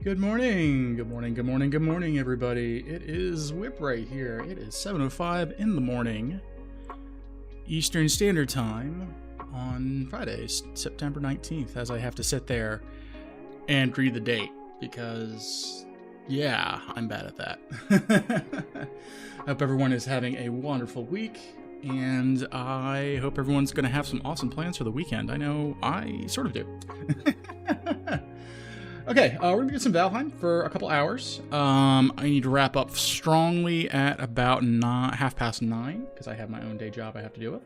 Good morning, good morning, good morning, good morning, everybody. It is Whipray here. It is 7:05 in the morning, Eastern Standard Time on Friday, September 19th, as I have to sit there and read the date because, yeah, I'm bad at that. I hope everyone is having a wonderful week, and I hope everyone's going to have some awesome plans for the weekend. I know I sort of do. Okay, we're going to do some Valheim for a couple hours. I need to wrap up strongly at about 9:30 because I have my own day job I have to deal with.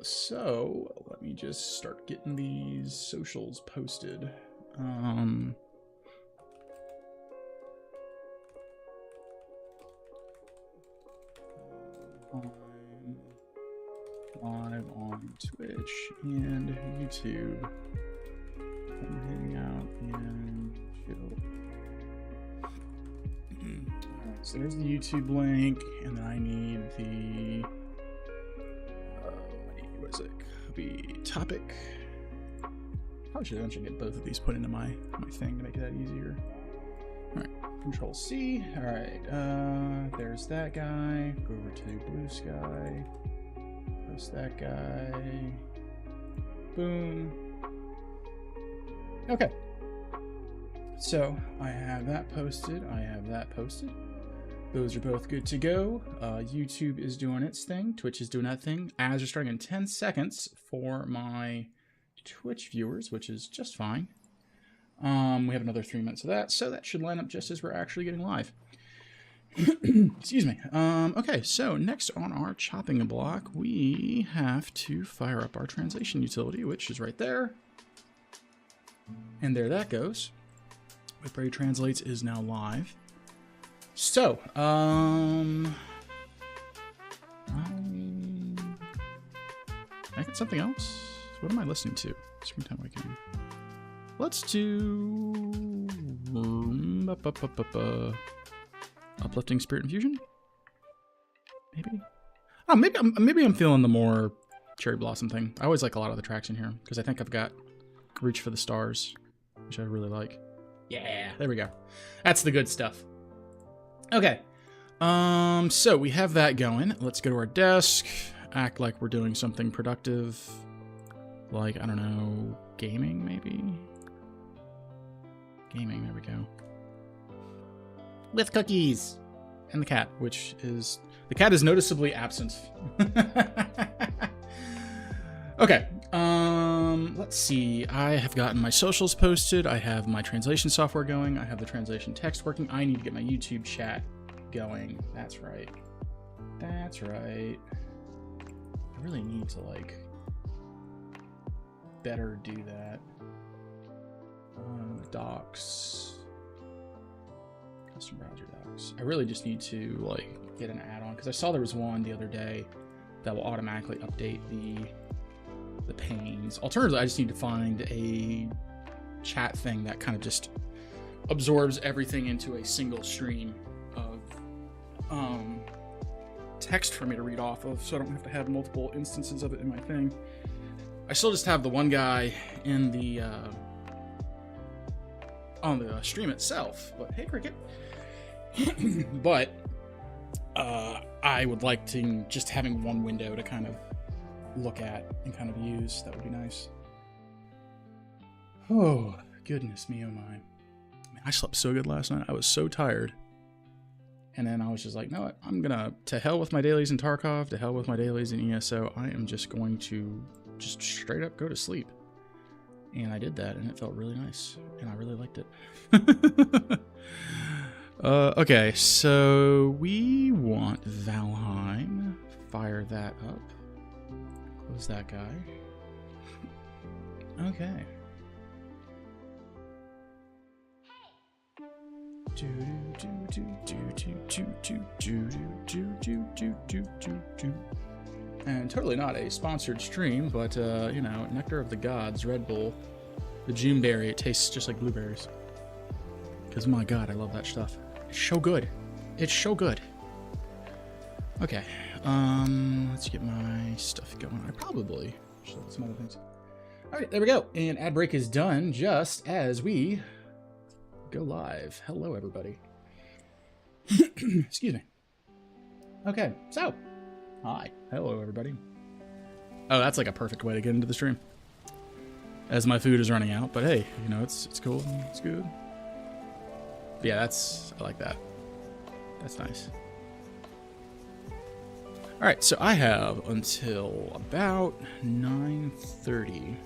So let me just start getting these socials posted. I'm live on Twitch and YouTube. I'm hanging out and chill. Alright, so there's the YouTube link, and then I need the what is it? The topic. Probably should eventually get both of these put into my thing to make that easier. Alright, Control C. Alright, there's that guy. Go over to Blue Sky. Post that guy. Boom. Okay, so I have that posted, I have that posted. Those are both good to go. YouTube is doing its thing, Twitch is doing that thing. Ads are starting in 10 seconds for my Twitch viewers, which is just fine. We have another 3 minutes of that, so that should line up just as we're actually getting live. Excuse me. Okay, so next on our chopping block, we have to fire up our translation utility, which is right there. And there that goes. Whipray Translates is now live. So, I get something else. What am I listening to? Screen time waking. Let's do Uplifting Spirit Infusion. Maybe. Oh, maybe I'm feeling the more Cherry Blossom thing. I always like a lot of the tracks in here because I think I've got Reach for the Stars, which I really like. Yeah, there we go. That's the good stuff. Okay. So we have that going. Let's go to our desk, act like we're doing something productive. Like, I don't know, gaming maybe? Gaming, there we go. With cookies. And the cat, which is... The cat is noticeably absent. Okay. Let's see. I have gotten my socials posted. I have my translation software going. I have the translation text working. I need to get my YouTube chat going. That's right. That's right. I really need to, like, better do that. Docs. Custom browser docs. I really just need to, like, get an add-on because I saw there was one the other day that will automatically update the panes. Alternatively, I just need to find a chat thing that kind of just absorbs everything into a single stream of text for me to read off of, so I don't have to have multiple instances of it in my thing. I still just have the one guy in the on the stream itself, but hey, Cricket. But I would like to just having one window to kind of look at and kind of use. That would be nice. Oh, goodness me, oh my. Man, I slept so good last night. I was so tired. And then I was just like, no, I'm gonna, to hell with my dailies in Tarkov, to hell with my dailies in ESO. I am just going to just straight up go to sleep. And I did that, and it felt really nice. And I really liked it. Okay, so we want Valheim. Fire that up. Close that guy. Okay. And totally not a sponsored stream, but you know, Nectar of the Gods, Red Bull, the Juneberry, it tastes just like blueberries. Because my god, I love that stuff. It's so good. It's so good. Okay, let's get my stuff going. I probably should have some other things. All right, there we go. And ad break is done just as we Go live. Hello, everybody. Excuse me. Okay, so. Hi. Hello, everybody. Oh, that's like a perfect way to get into the stream. As my food is running out, but hey, you know, it's cool. It's good. But yeah, I like that. That's nice. All right, so I have until about 9:30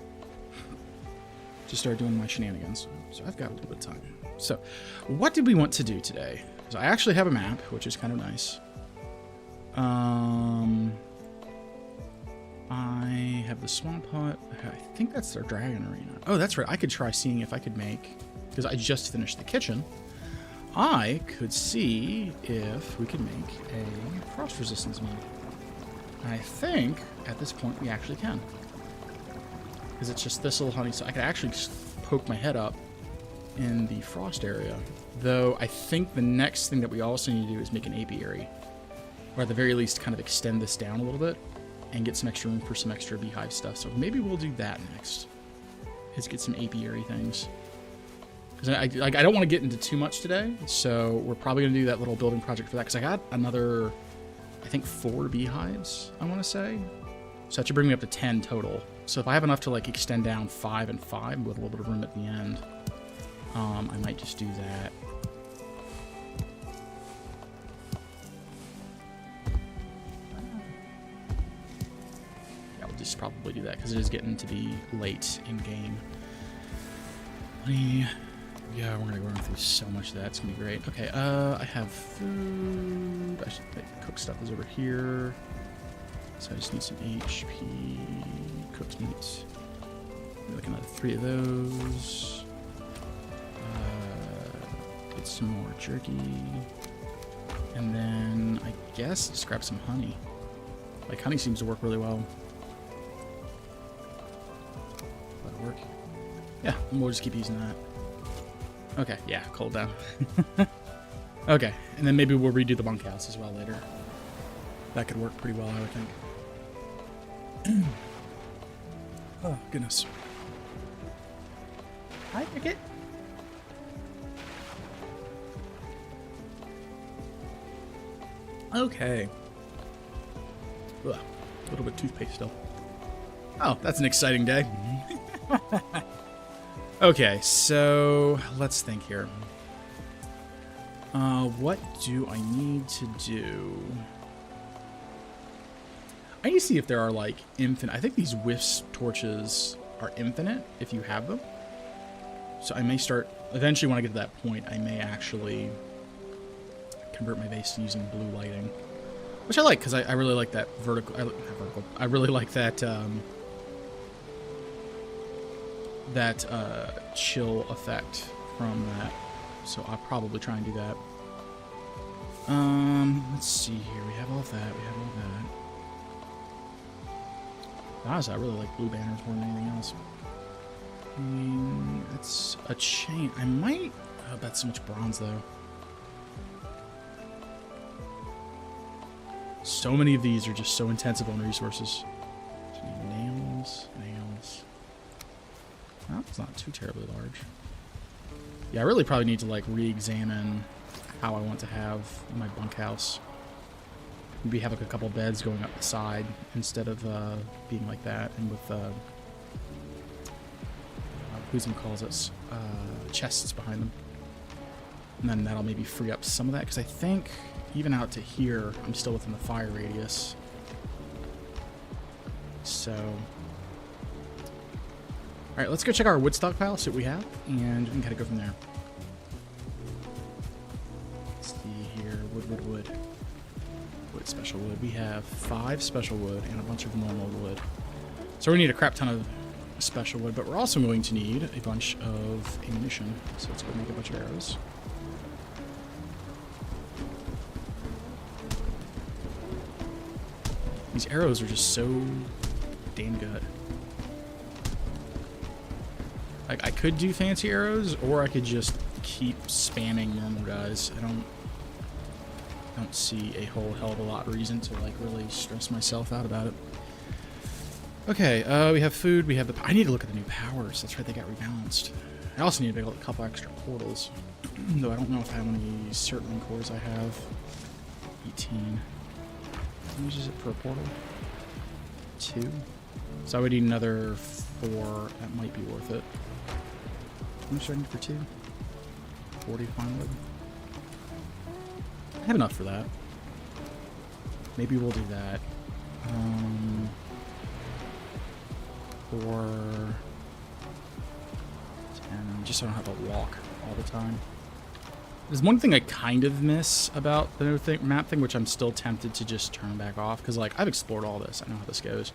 to start doing my shenanigans. So I've got a little bit of time. So what did we want to do today? So I actually have a map, which is kind of nice. I have the swamp hut. I think that's their dragon arena. Oh, that's right. I could try seeing if I could make, because I just finished the kitchen, I could see if we could make a frost resistance mod. And I think at this point we actually can. Because it's just this little honey, so I could actually just poke my head up in the frost area. Though I think the next thing that we also need to do is make an apiary. Or at the very least kind of extend this down a little bit and get some extra room for some extra beehive stuff. So maybe we'll do that next. Is get some apiary things. Because I don't want to get into too much today, so we're probably going to do that little building project for that. Because I got another, I think 4 beehives, I want to say. So that should bring me up to 10 total. So if I have enough to like extend down 5 and 5 with a little bit of room at the end, I might just do that. Yeah, we'll just probably do that because it is getting to be late in game. Yeah, we're gonna go through so much of that. It's gonna be great. Okay, I have food. I should cook stuff is over here. So I just need some HP cooked meats. We're looking at 3 of those. Get some more jerky. And then I guess just grab some honey. Like honey seems to work really well. That'll work. Yeah, and we'll just keep using that. Okay, yeah, cold down. Okay, and then maybe we'll redo the bunkhouse as well later. That could work pretty well, I would think. Oh, goodness. Hi, Cricket. Okay. Ugh, a little bit of toothpaste still. Oh, that's an exciting day. Okay, so let's think here. What do I need to do? I need to see if there are like infinite. I think these wisp torches are infinite if you have them. So I may start eventually when I get to that point. I may actually convert my base to using blue lighting, which I like because I really like that vertical. I really like that. That chill effect from that, so I'll probably try and do that. Let's see here. We have all that. We have all that. Honestly, I really like blue banners more than anything else. I mean, it's a chain. I might. Oh, that's so much bronze though. So many of these are just so intensive on resources. Nails. Oh, it's not too terribly large. Yeah, I really probably need to like re-examine how I want to have my bunkhouse. Maybe have like a couple beds going up the side instead of being like that, and with Who's calls us chests behind them. And then that'll maybe free up some of that because I think even out to here, I'm still within the fire radius. So. Alright, let's go check our wood stockpile, see what we have, and we can kind of go from there. Let's see here. Wood. Wood, special wood. We have 5 special wood and a bunch of normal wood. So we need a crap ton of special wood, but we're also going to need a bunch of ammunition. So let's go make a bunch of arrows. These arrows are just so damn good. Like, I could do fancy arrows, or I could just keep spamming normal guys. I don't see a whole hell of a lot of reason to like really stress myself out about it. Okay, we have food, we have the... I need to look at the new powers. That's right, they got rebalanced. I also need to make a couple extra portals. Though I don't know if how many certain cores I have. 18. How much is it per portal? 2. So I would need another 4. That might be worth it. How much do I need for 2? 40 fine with. I have enough for that. Maybe we'll do that. 4, 10, just so I don't have to walk all the time. There's one thing I kind of miss about the new map thing, which I'm still tempted to just turn back off, because like I've explored all this, I know how this goes,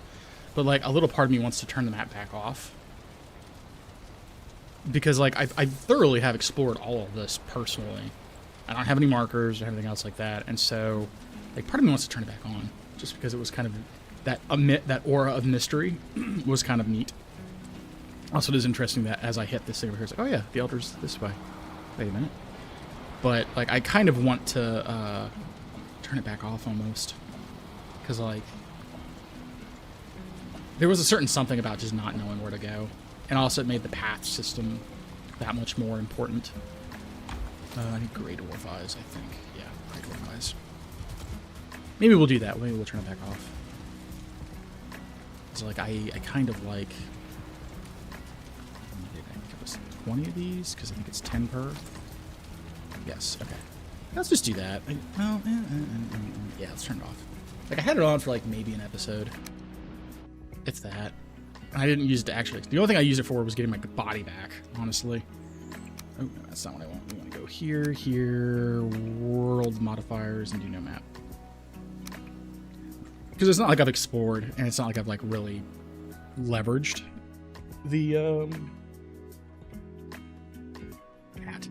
but like a little part of me wants to turn the map back off, because like I thoroughly have explored all of this personally. I don't have any markers or anything else like that, and so like part of me wants to turn it back on, just because it was kind of that aura of mystery was kind of neat. Also, it is interesting that as I hit this thing over here, it's like, oh yeah, the Elder's this way. Wait a minute. But like, I kind of want to turn it back off almost, because like there was a certain something about just not knowing where to go, and also it made the path system that much more important. I need Grey Dwarf Eyes, I think. Yeah, Grey Dwarf Eyes. Maybe we'll do that. Maybe we'll turn it back off. So like I kind of like, I think it was 20 of these, because I think it's 10 per. Yes, okay. Let's just do that. Well, yeah, let's turn it off. Like I had it on for like maybe an episode, if that. And I didn't use it to actually. The only thing I used it for was getting my body back, honestly. Oh, no, that's not what I want. We want to go here, here, world modifiers, and do no map. Because it's not like I've explored, and it's not like I've like really leveraged the hat.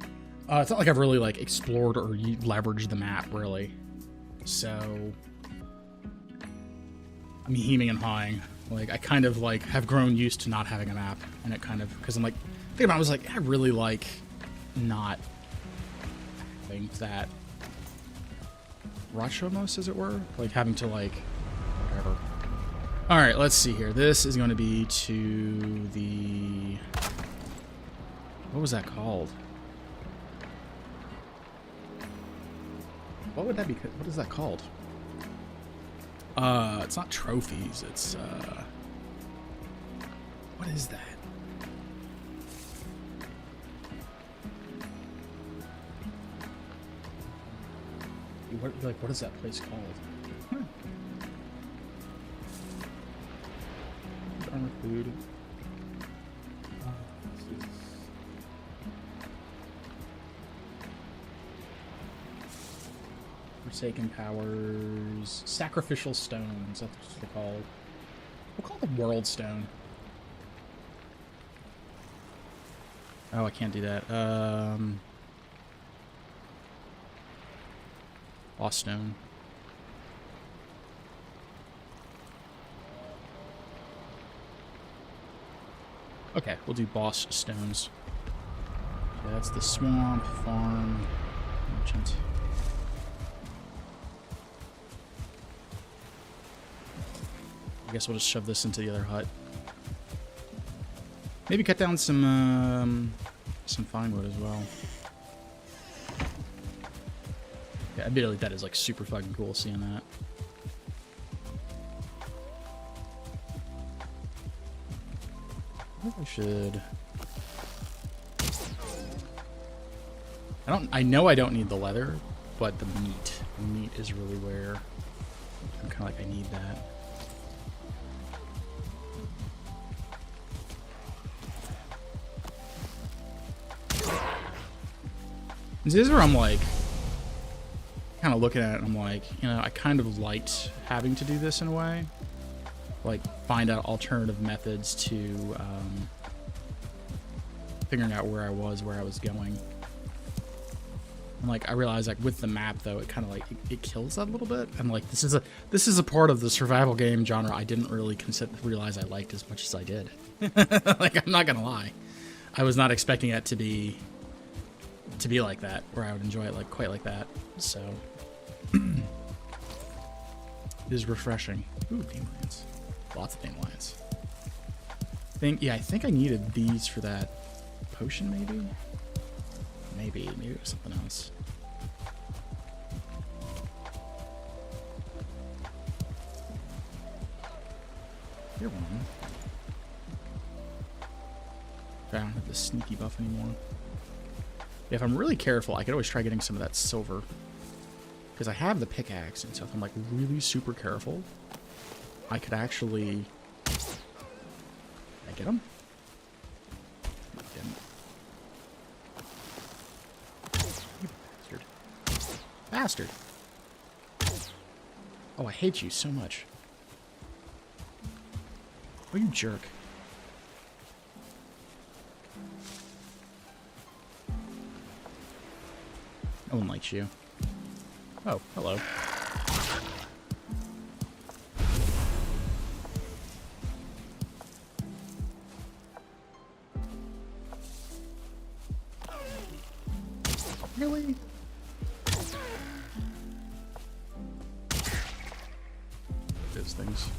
It's not like I've really like explored or leveraged the map really. So I'm heeming and hawing. Like I kind of like have grown used to not having a map, and it kind of, because I'm like thinking about it, I was like, I really like not having that rush almost, as it were, like having to like whatever. All right, let's see here. This is going to be to the, what was that called? What would that be? What is that called? It's not trophies. It's what is that? What is that place called? Armor food. Forsaken powers. Sacrificial stones. That's what they're called. We'll call them World Stone. Oh, I can't do that. Lost Stone. Okay, we'll do Boss Stones. Okay, that's the swamp, farm, merchant. I guess we'll just shove this into the other hut. Maybe cut down some fine wood as well. Yeah, admittedly, that is like super fucking cool seeing that. I think I should. I know I don't need the leather, but the meat. The meat is really where I'm kind of like I need that. This is where I'm like, kind of looking at it and I'm like, you know, I kind of liked having to do this in a way. Like, find out alternative methods to figuring out where I was going. And like, I realized like with the map though, it kind of like, it kills that a little bit. And like, this is a part of the survival game genre I didn't really realize I liked as much as I did. Like, I'm not gonna lie. I was not expecting it to be like that, where I would enjoy it like quite like that. So it is refreshing. Ooh, dandelions. Lots of dandelions. I think I needed these for that potion, maybe? Maybe it was something else. Here one. I don't have the sneaky buff anymore. Yeah, if I'm really careful, I could always try getting some of that silver. Because I have the pickaxe, and so if I'm like really super careful, I could actually... Did I get him? I didn't. You bastard. Bastard! Oh, I hate you so much. Oh, you jerk. No one likes you. Oh, hello. Really? Those things.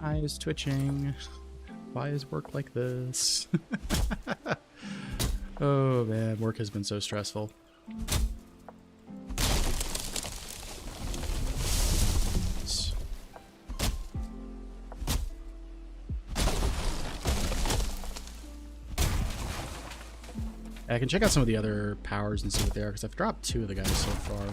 Eyes twitching. Why is work like this? Oh man, work has been so stressful. I can check out some of the other powers and see what they are, because I've dropped 2 of the guys so far.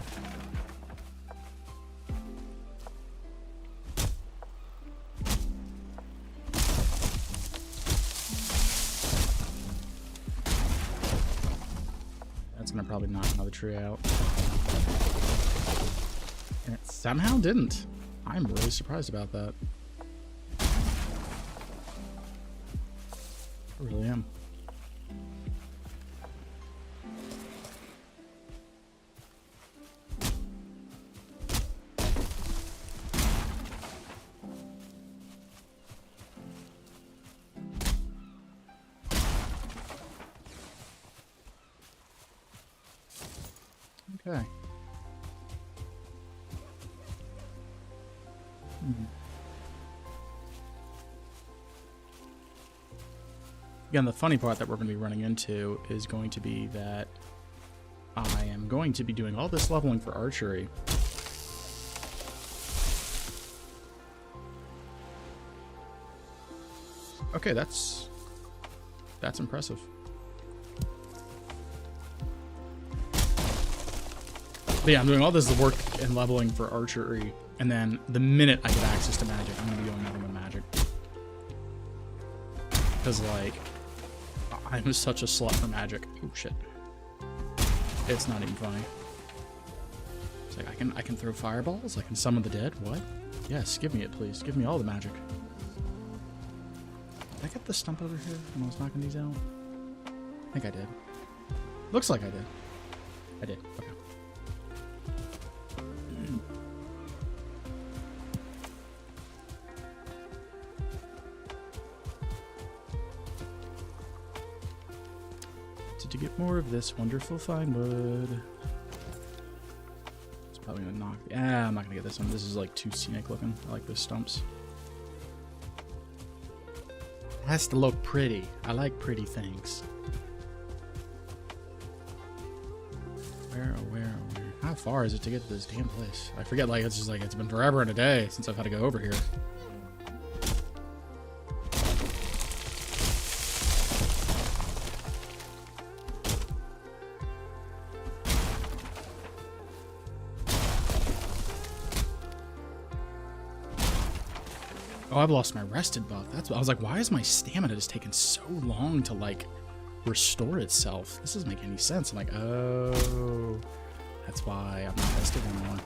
Gonna probably knock another tree out. And it somehow didn't. I'm really surprised about that. I really am. Okay. Again, the funny part that we're going to be running into is going to be that I am going to be doing all this leveling for archery. Okay, that's impressive. But yeah, I'm doing all this work and leveling for archery, and then the minute I get access to magic, I'm going to be doing nothing with magic. Because, like, I'm such a slut for magic. Oh, shit. It's not even funny. It's like, I can throw fireballs? I can summon the dead? What? Yes, give me it, please. Give me all the magic. Did I get the stump over here when I was knocking these out? I think I did. Looks like I did. I did. Okay. To get more of this wonderful fine wood. It's probably gonna knock. Yeah, I'm not gonna get this one. This is like too scenic looking. I like those stumps. It has to look pretty. I like pretty things. Where? How far is it to get to this damn place? I forget. Like it's just like it's been forever and a day since I've had to go over here. Oh, I've lost my rested buff. That's what I was like, why is my stamina just taking so long to like restore itself? This doesn't make any sense. I'm like, oh, that's why I'm not rested anymore.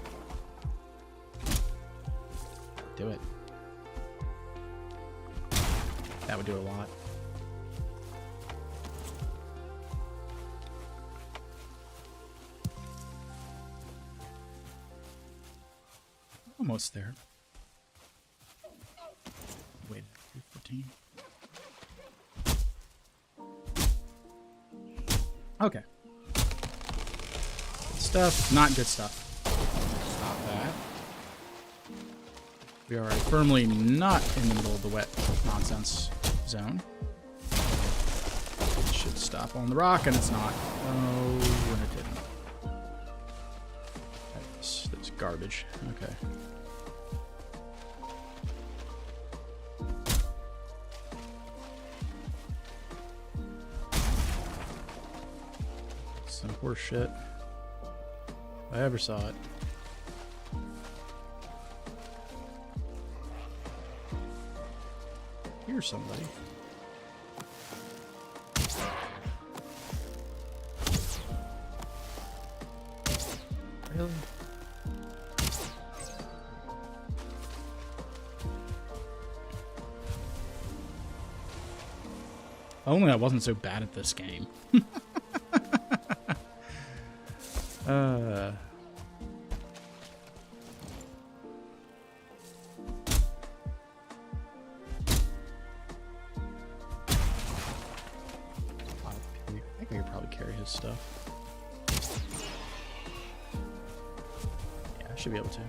Do it. That would do a lot. Almost there. Wait, 314. Okay. Good stuff. Not good stuff. Stop that. We are firmly not in the middle of the wet nonsense zone. It should stop on the rock, and it's not. Oh, and it didn't. That's garbage. Okay. Some horse shit. If I ever saw it. Here's somebody. Really? Only I wasn't so bad at this game. I think I could probably carry his stuff. Yeah, I should be able to.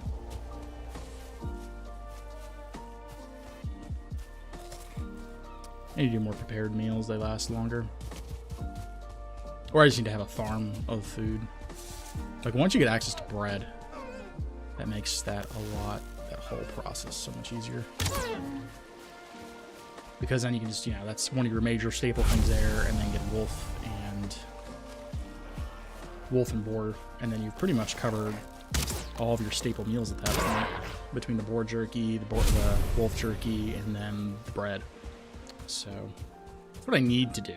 I need to do more prepared meals, they last longer. Or I just need to have a farm of food. Like, once you get access to bread, that makes that that whole process so much easier. Because then you can just, you know, that's one of your major staple things there, and then get wolf and boar, and then you've pretty much covered all of your staple meals at that point, between the boar jerky, the wolf jerky, and then the bread. So, that's what I need to do.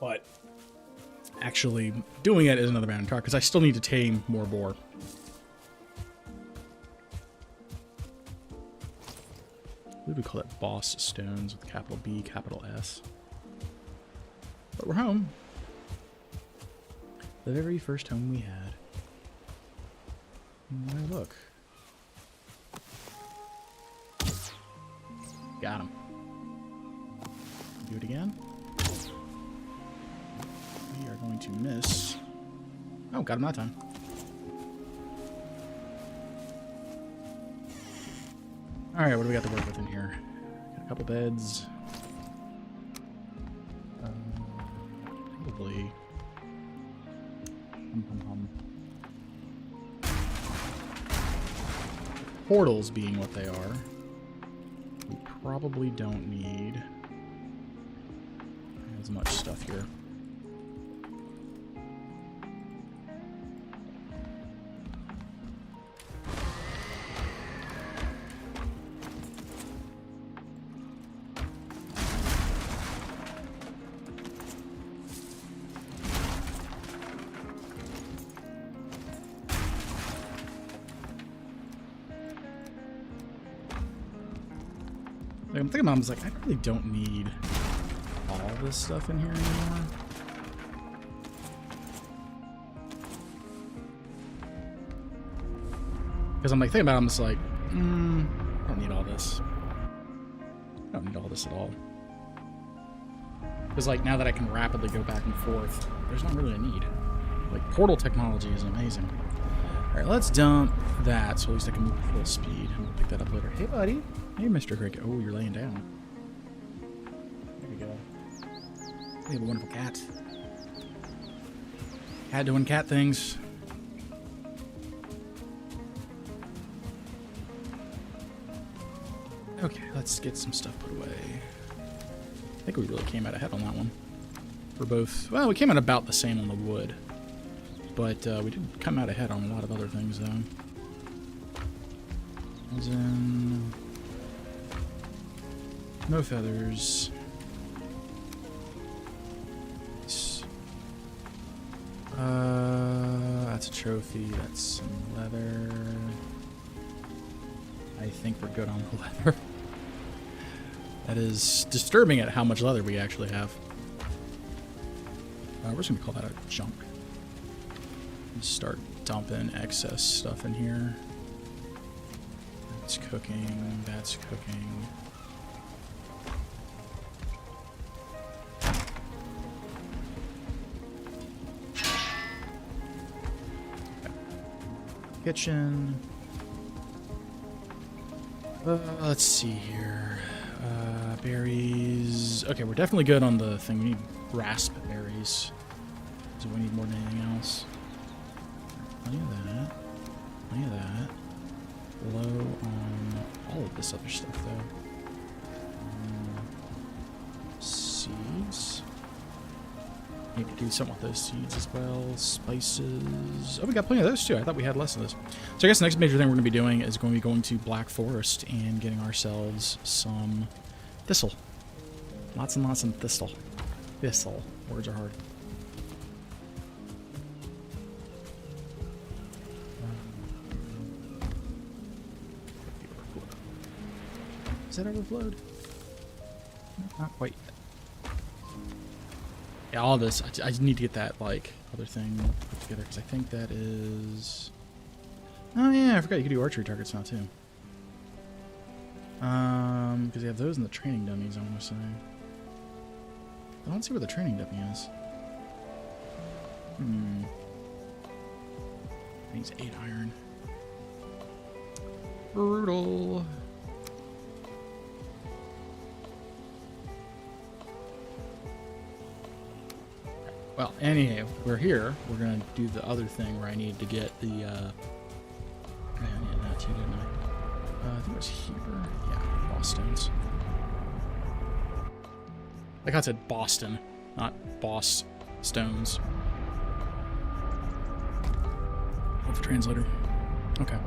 But actually doing it is another man talk, because I still need to tame more boar. I believe we call it boss stones with capital B, capital S. But we're home. The very first home we had. Oh, look. Got him. Do it again. We are going to miss. Oh, got him that time. Alright, what do we got to work with in here? Got a couple beds. Probably. Portals being what they are. We probably don't need as much stuff here. I'm thinking about it, I was like, I really don't need all this stuff in here anymore. Because I'm like thinking about it, I'm just like, I don't need all this. I don't need all this at all. Because like now that I can rapidly go back and forth, there's not really a need. Like portal technology is amazing. Alright, let's dump that so at least I can move at full speed. And we'll pick that up later. Hey buddy. Hey Mr. Cricket. Oh, you're laying down. There we go. We have a wonderful cat. Cat doing cat things. Okay, let's get some stuff put away. I think we really came out ahead on that one. We're both... Well, we came out about the same on the wood. But we did come out ahead on a lot of other things, though. As in... No feathers. That's a trophy. That's some leather. I think we're good on the leather. That is disturbing at how much leather we actually have. We're just going to call that a junk. Just start dumping excess stuff in here. That's cooking. That's cooking. kitchen. Let's see here. Berries. Okay, we're definitely good on the thing. We need raspberries. So we need more than anything else. Plenty of that. Plenty of that. Low on all of this other stuff, though. Seeds. Need to do something with those seeds as well. Spices. Oh, we got plenty of those too. I thought we had less of those. So I guess the next major thing we're going to be doing is going to Black Forest and getting ourselves some thistle. Lots and lots of thistle. Thistle. Words are hard. Is that overflowed? Not quite yet. Yeah, all this. I just need to get that, like, other thing put together, because I think that is... Oh, yeah, I forgot you could do archery targets now, too. Because you have those in the training dummies, I want to say. I don't see where the training dummy is. Needs 8 iron. Brutal. Well, anyhow, we're here. We're gonna do the other thing where I need to get the, I needed that too, didn't I? I think it was here. Yeah, boss stones. Like I said, Boston, not boss stones. With the translator. Okay.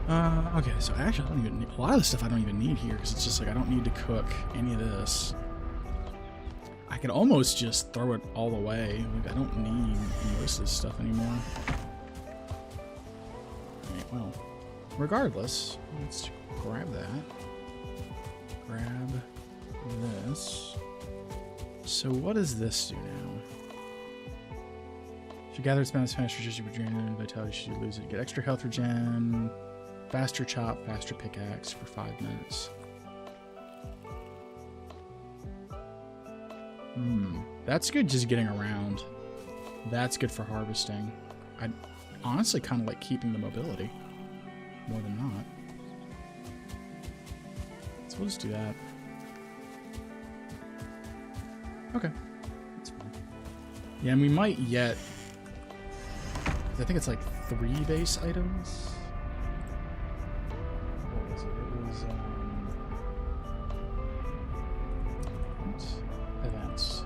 Okay, so actually I don't even need, a lot of the stuff I don't even need here, because it's just like I don't need to cook any of this. I could almost just throw it all away. Like, I don't need most of this stuff anymore. Alright, well, regardless, let's grab that. Grab this. So what does this do now? If you gather its balance faster, you would drain your vitality should you lose it. Get extra health regen, faster chop, faster pickaxe for 5 minutes. That's good just getting around. That's good for harvesting. I honestly kind of like keeping the mobility more than not. So we'll just do that. Okay. That's fine. Yeah, and we might yet... I think it's like 3 base items. What was it? It was... what? Events.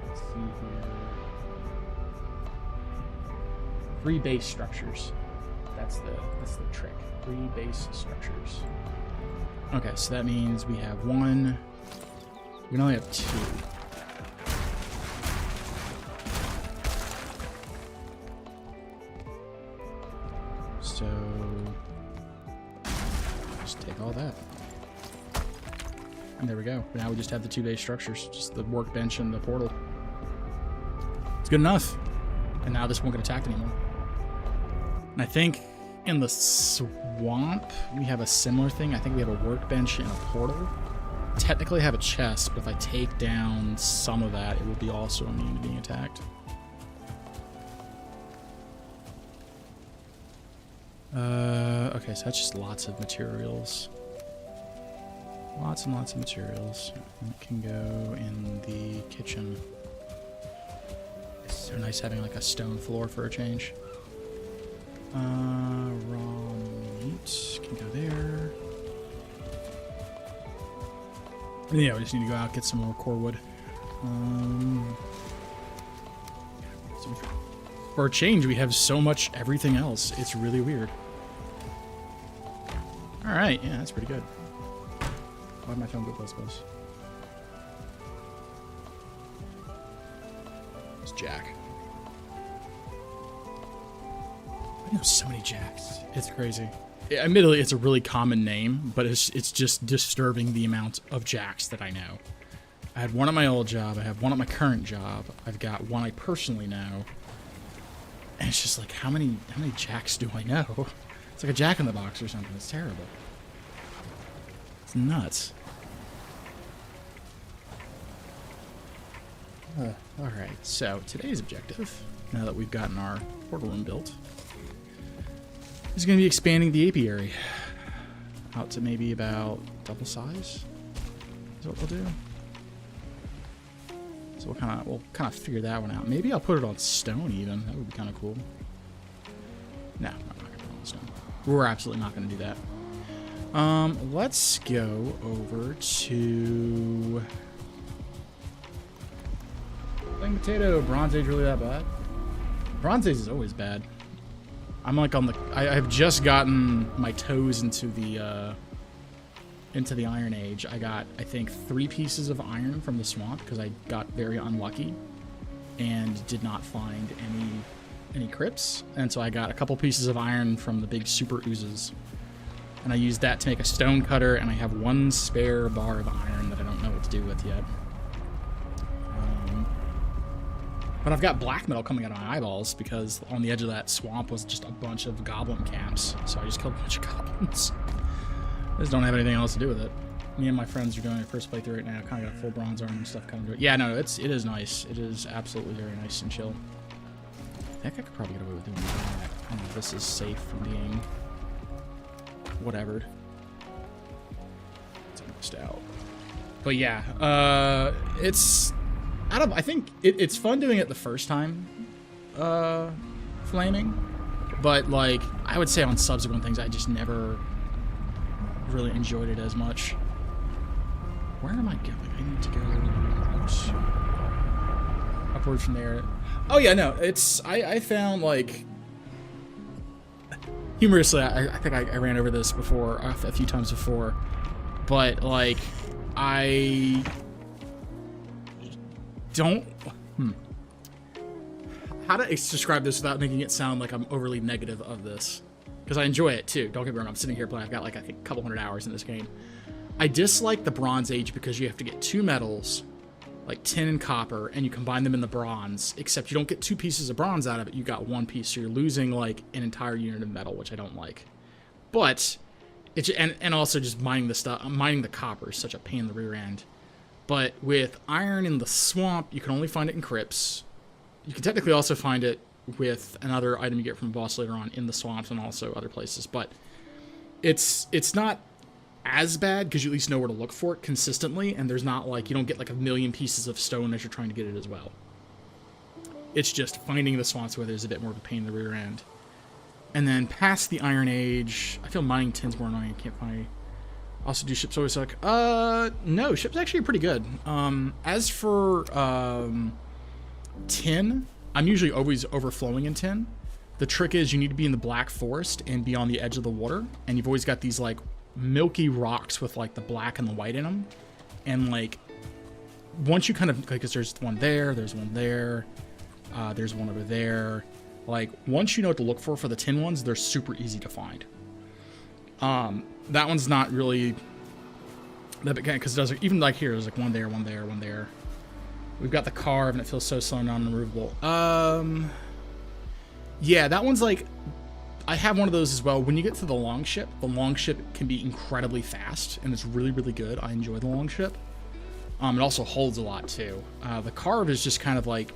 Let's see here. 3 base structures. That's the trick. 3 base structures. Okay, so that means we have 1. We can only have 2. So just take all that. And there we go. Now we just have the 2 base structures, just the workbench and the portal. It's good enough. And now this won't get attacked anymore. And I think in the swamp we have a similar thing. I think we have a workbench and a portal. Technically I have a chest, but if I take down some of that, it will be also immune to being attacked. Okay, so that's just lots of materials. Lots and lots of materials. It can go in the kitchen. It's so nice having like a stone floor for a change. Raw meat can go there. And yeah, we just need to go out and get some more core wood. So for a change, we have so much everything else. It's really weird. Alright, yeah, that's pretty good. Why did my phone go close? It's Jack. I know so many Jacks. It's crazy. Admittedly, it's a really common name, but it's just disturbing the amount of Jacks that I know. I had one at my old job. I have one at my current job. I've got one I personally know. And it's just like, how many Jacks do I know? It's like a Jack in the Box or something. It's terrible. It's nuts. Alright, so today's objective, now that we've gotten our portal room built, is going to be expanding the apiary out to maybe about double size. Is what we'll do. So we'll kind of figure that one out. Maybe I'll put it on stone even. That would be kind of cool. No, I'm not going to put it on stone. We're absolutely not going to do that. Let's go over to Plain Potato. Bronze Age really that bad? Bronze Age is always bad. I'm like on the. I've just gotten my toes into the Iron Age. I got, I think, 3 pieces of iron from the swamp because I got very unlucky and did not find any crypts, and so I got a couple pieces of iron from the big super oozes, and I used that to make a stone cutter, and I have 1 spare bar of iron that I don't know what to do with yet. But I've got black metal coming out of my eyeballs because on the edge of that swamp was just a bunch of goblin camps, so I just killed a bunch of goblins. I just don't have anything else to do with it. Me and my friends are doing our first playthrough right now. Kind of got full bronze armor and stuff coming to it. Yeah, no, it is nice. It is absolutely very nice and chill. I think I could probably get away with doing that. I don't know if this is safe from being whatevered. It's almost out. But yeah, it's. I think it's fun doing it the first time, flaming. But like, I would say on subsequent things, I just never really enjoyed it as much. Where am I going? I need to go upward from there. Oh yeah, no, it's I found like humorously, I think I ran over this before a few times before, but like I don't how to describe this without making it sound like I'm overly negative of this, because I enjoy it too, don't get me wrong. I'm sitting here playing, I've got like I think a couple hundred hours in this game. I dislike the Bronze Age because you have to get 2 metals, like tin and copper, and you combine them in the bronze, except you don't get 2 pieces of bronze out of it, you got 1 piece, so you're losing like an entire unit of metal, which I don't like. But it's and also just mining the copper is such a pain in the rear end. But with iron in the swamp, you can only find it in crypts. You can technically also find it with another item you get from a boss later on in the swamps and also other places. But it's not as bad because you at least know where to look for it consistently, and there's not like, you don't get like 1,000,000 pieces of stone as you're trying to get it as well. It's just finding the swamps where there's a bit more of a pain in the rear end. And then past the Iron Age, I feel mining tin's more annoying. I can't find any. Also, do ships always suck? No, ships actually are pretty good. As for tin, I'm usually always overflowing in tin. The trick is you need to be in the Black Forest and be on the edge of the water, and you've always got these like milky rocks with like the black and the white in them, and like once you kind of, because there's one there, there's one there, there's one over there. Like once you know what to look for the tin ones, they're super easy to find. That one's not really that big, because it does, even like here, there's like one there, one there, one there. We've got the carve, and it feels so slow, non-removable. Yeah, that one's like, I have one of those as well. When you get to the longship can be incredibly fast, and it's really, really good. I enjoy the longship. It also holds a lot too. The carve is just kind of like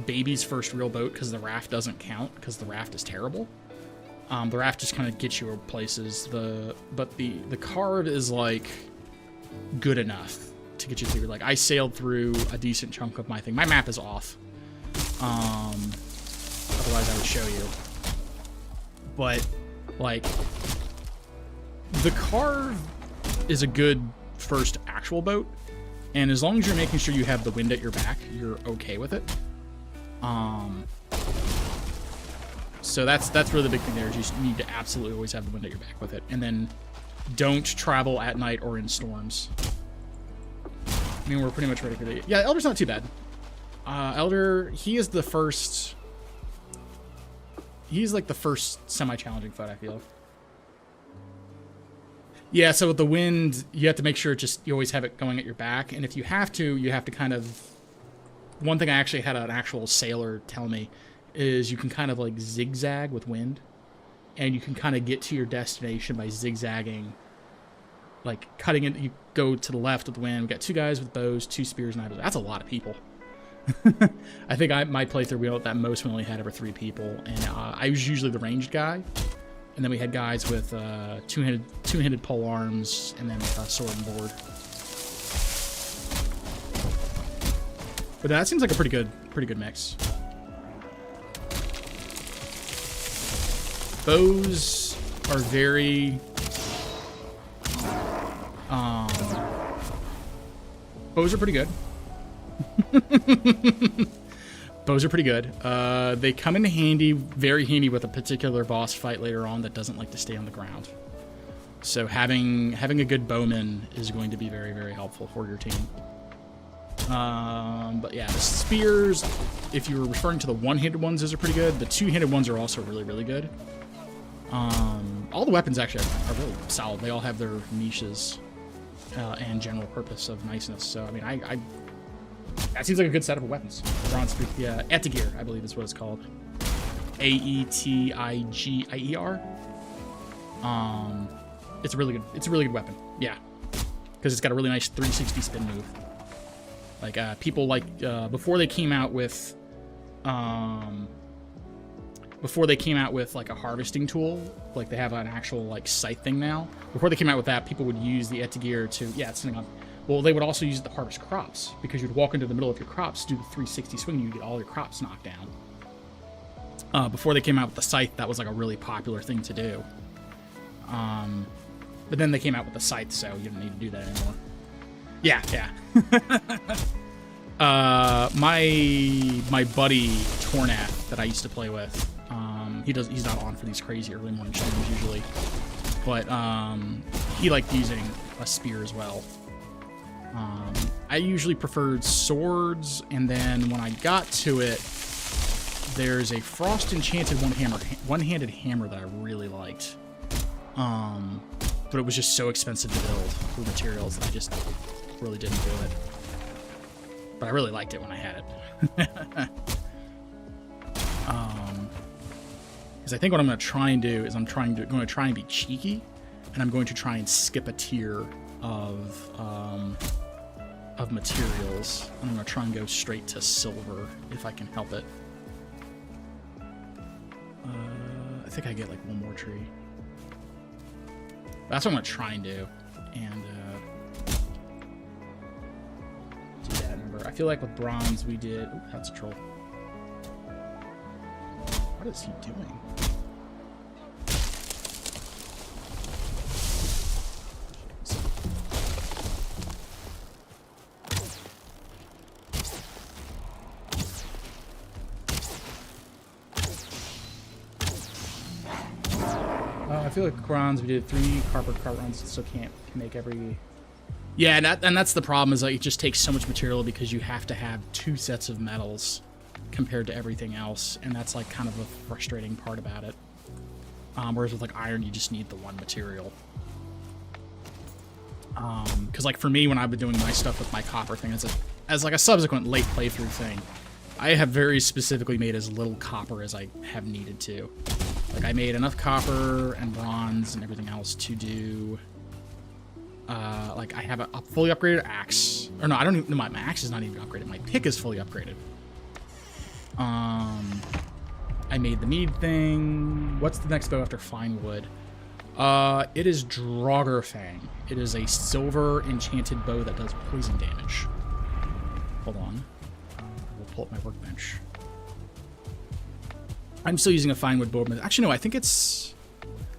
baby's first real boat, because the raft doesn't count, because the raft is terrible. The raft just kind of gets you places. But the carve is like good enough to get you through. Like I sailed through a decent chunk of my thing. My map is off. Otherwise I would show you. But like the carve is a good first actual boat, and as long as you're making sure you have the wind at your back, you're okay with it. So that's really the big thing there, is you need to absolutely always have the wind at your back with it. And then don't travel at night or in storms. I mean, we're pretty much ready for the... Yeah, Elder's not too bad. Elder, he is the first... He's like the first semi-challenging fight, I feel. Yeah, so with the wind, you have to make sure you always have it going at your back. And if you have to kind of... One thing I actually had an actual sailor tell me is you can kind of like zigzag with wind, and you can kind of get to your destination by zigzagging, like cutting it. You go to the left with the wind. We got 2 guys with bows, 2 spears, and knives. That's a lot of people. I think my playthrough, we at most we only had ever 3 people, and I was usually the ranged guy, and then we had guys with two-handed pole arms, and then sword and board. But that seems like a pretty good mix. Bows are very bows are pretty good. Bows are pretty good. They come in handy, very handy with a particular boss fight later on that doesn't like to stay on the ground. So having a good bowman is going to be very, very helpful for your team. But yeah, the spears, if you were referring to the one-handed ones, those are pretty good. The two-handed ones are also really, really good. All the weapons actually are really solid. They all have their niches and general purpose of niceness. So, I mean, that seems like a good setup of weapons. Bronze Spear, yeah, Etigier, I believe is what it's called. Aetigier. It's a really good weapon. Yeah, because it's got a really nice 360 spin move. Like people like before they came out with like a harvesting tool, like they have an actual like scythe thing now. Before they came out with that, people would use the Etigier to it's sitting on. Well, they would also use it to harvest crops, because you'd walk into the middle of your crops, do the 360 swing, and you get all your crops knocked down. Before they came out with the scythe, that was like a really popular thing to do. But then they came out with the scythe, so you don't need to do that anymore. Yeah. My buddy Tornath that I used to play with, he's not on for these crazy early morning streams usually, but he liked using a spear as well. I usually preferred swords, and then when I got to it, there's a frost enchanted one-handed hammer that I really liked. But it was just so expensive to build with materials that I just really didn't do it. But I really liked it when I had it. Because I think what I'm going to try and do is I'm going to try and be cheeky, and I'm going to try and skip a tier of materials. I'm going to try and go straight to silver if I can help it. I think I get like one more tree. That's what I'm going to try and do. And do that. Remember, I feel like with bronze we did... Oh, that's a troll. What is he doing? I feel like bronze, we did 3 copper cart runs, so can't make every... Yeah, and that's the problem, is like it just takes so much material because you have to have 2 sets of metals compared to everything else, and that's like kind of a frustrating part about it. Whereas with like iron, you just need the 1 material. Because like for me, when I've been doing my stuff with my copper thing, as like a subsequent late playthrough thing, I have very specifically made as little copper as I have needed to. Like, I made enough copper and bronze and everything else to do... like, I have a fully upgraded axe. Or no, I don't even... No, my axe is not even upgraded. My pick is fully upgraded. I made the mead thing. What's the next bow after fine wood? It is Draugr. It is a silver enchanted bow that does poison damage. Hold on. We'll pull up my workbench. I'm still using a fine wood bow. Actually, no, I think it's...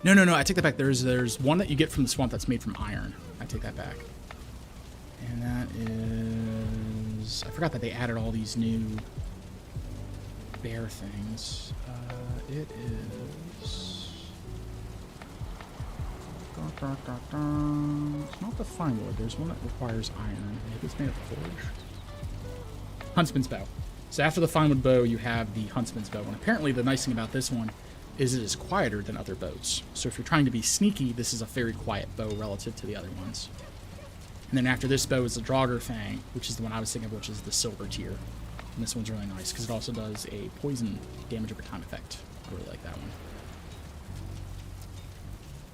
No, I take that back. There's one that you get from the swamp that's made from iron. I take that back. And that is... I forgot that they added all these new bear things. It is... It's not the fine wood. There's one that requires iron. Maybe it's made of forge. Huntsman's bow. So after the fine wood bow, you have the huntsman's bow. And apparently the nice thing about this one is it is quieter than other bows. So if you're trying to be sneaky, this is a very quiet bow relative to the other ones. And then after this bow is the Draugr, which is the one I was thinking of, which is the silver tier. And this one's really nice because it also does a poison damage over time effect. I really like that one.